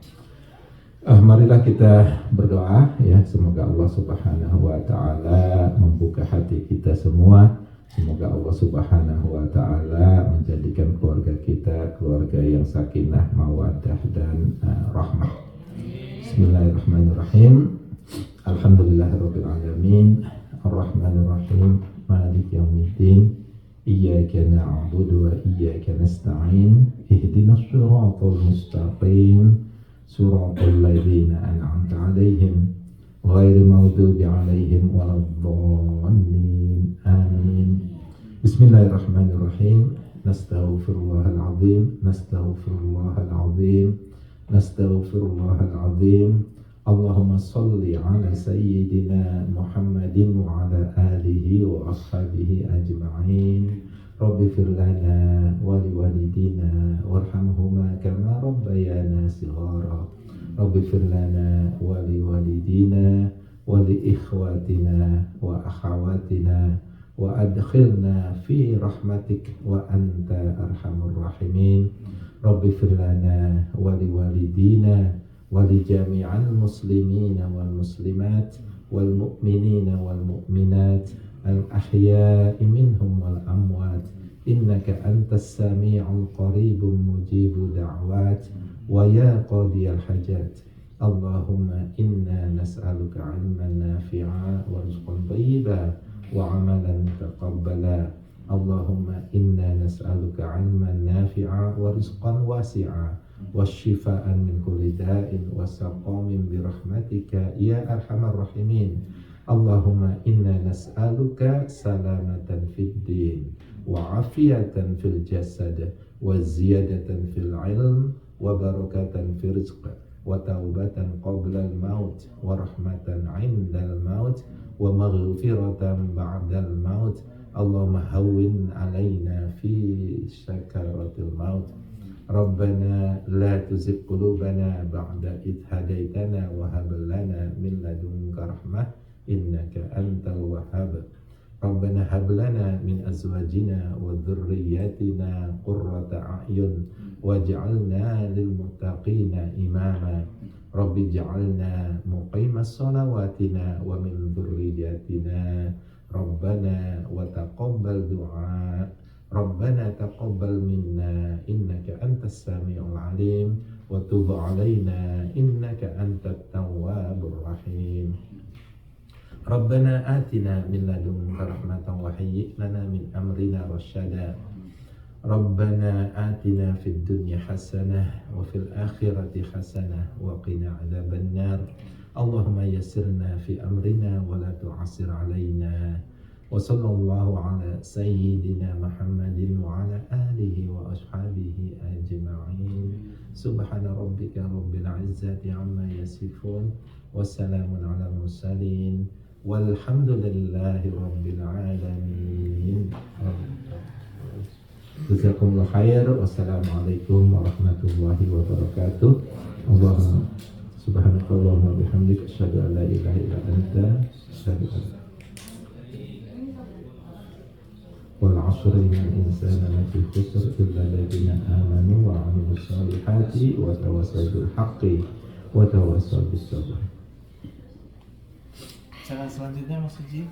Marilah kita berdoa, ya, semoga Allah Subhanahu wa taala membuka hati kita semua. Semoga Allah Subhanahu wa taala menjadikan keluarga kita keluarga yang sakinah, mawaddah dan rahmah. Bismillahirrahmanirrahim. Alhamdulillahirabbil alamin. Arrahmanir rahim. Maliki yaumiddin. Iyyaka na'budu wa iyyaka nasta'in. Ihdinas siratal mustaqim. Suratul ladzina an'amta 'alaihim ghairil maghdubi 'alaihim waladdallin. Amin. Bismillahirrahmanirrahim. Nastaghfirullahal azim. Nastaghfirullahal azim. nastaghfirullah al-azim. Allahumma salli ala sayyidina Muhammadin wa ala alihi wa ashabihi ajma'in. Rabbi firlana wa liwalidina warhamhuma kama rabbayana shighara. Rabbi firlana wa liwalidina wa liikhwatina wa akhawatina wa adkhilna fi rahmatik wa anta arhamur rahimin. Rabbi firlana wa liwalidina wa li jami'al muslimina wal muslimat wal mu'minina wal mu'minat al ahya'i minhum wal amwat innaka antas sami'ul qaribun mujibud da'wat wa ya qadiyal hajat. Allahumma inna nas'aluka 'ilman nafi'a wa rizqan thayyiban wa 'amalan taqabbala. Allahumma inna nas'aluka 'ilman nafi'a wa rizqan wasi'a wa shifaan min kulli da'in wa saqamin bi rahmatika ya arhamar rahimin. Allahumma inna nas'aluka salamatan fid din wa afiyatan fil jasad wa ziyadatan fil ilm wa barakatan fil rizq wa taubatan qabla al maut wa rahmatan 'inda al maut wa maghfiratan ba'da al maut. Allahumma hawwin 'alaina fi sakaratil maut. Rabbana la tuzigh qulubana ba'da idh hadaitana wa hab lana min ladunka rahmah innaka antal wahhab. Rabbana hab lana min azwajina wa dhurriyyatina qurrata a'yun waj'alna lil muttaqina imama. Rabbi ij'alna muqimas shalawatina wa min dhurriyyatina Rabbana wa taqabbal du'a. Rabbana taqabbal minna innaka antas sami'ul alim wa tub 'alaina innaka antat tawwabur rahim. Rabbana atina min ladunka rahmatan wa hayyi' lana min amrina rasyada. Rabbana atina fid dunya hasanah wa fil akhirati hasanah wa qina adzabannar. Allahumma yassirna fi amrina wa la tu'assir 'alaina. Wa sallallahu ala sayyidina Muhammadin wa ala alihi wa ashabihi ajma'in. Subhana rabbika rabbil izzati amma yasifun wa salamun ala mursalin walhamdulillahi rabbil alamin. Jazakumullah khair. Wassalamualaikum warahmatullahi wabarakatuh. Allahumma subhanakallahumma bihamdika asyhadu an la ilaha illa anta asyhadu an wal 'asri innal insana lafi khusr illa alladziina aamanu wa 'amilus shalihati wa tawassaw bil haqqi wa tawassaw bis sabr. Cara selanjutnya Mas Uji.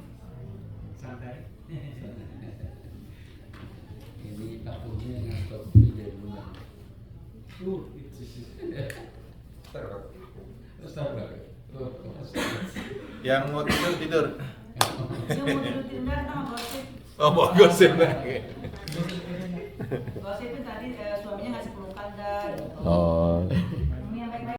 Ini takutnya ngantuk tidak benar. Yang mau tidur tidur. Yang mau tidur-tidur sama gosip. Oh mau gosip lagi. Gosip itu tadi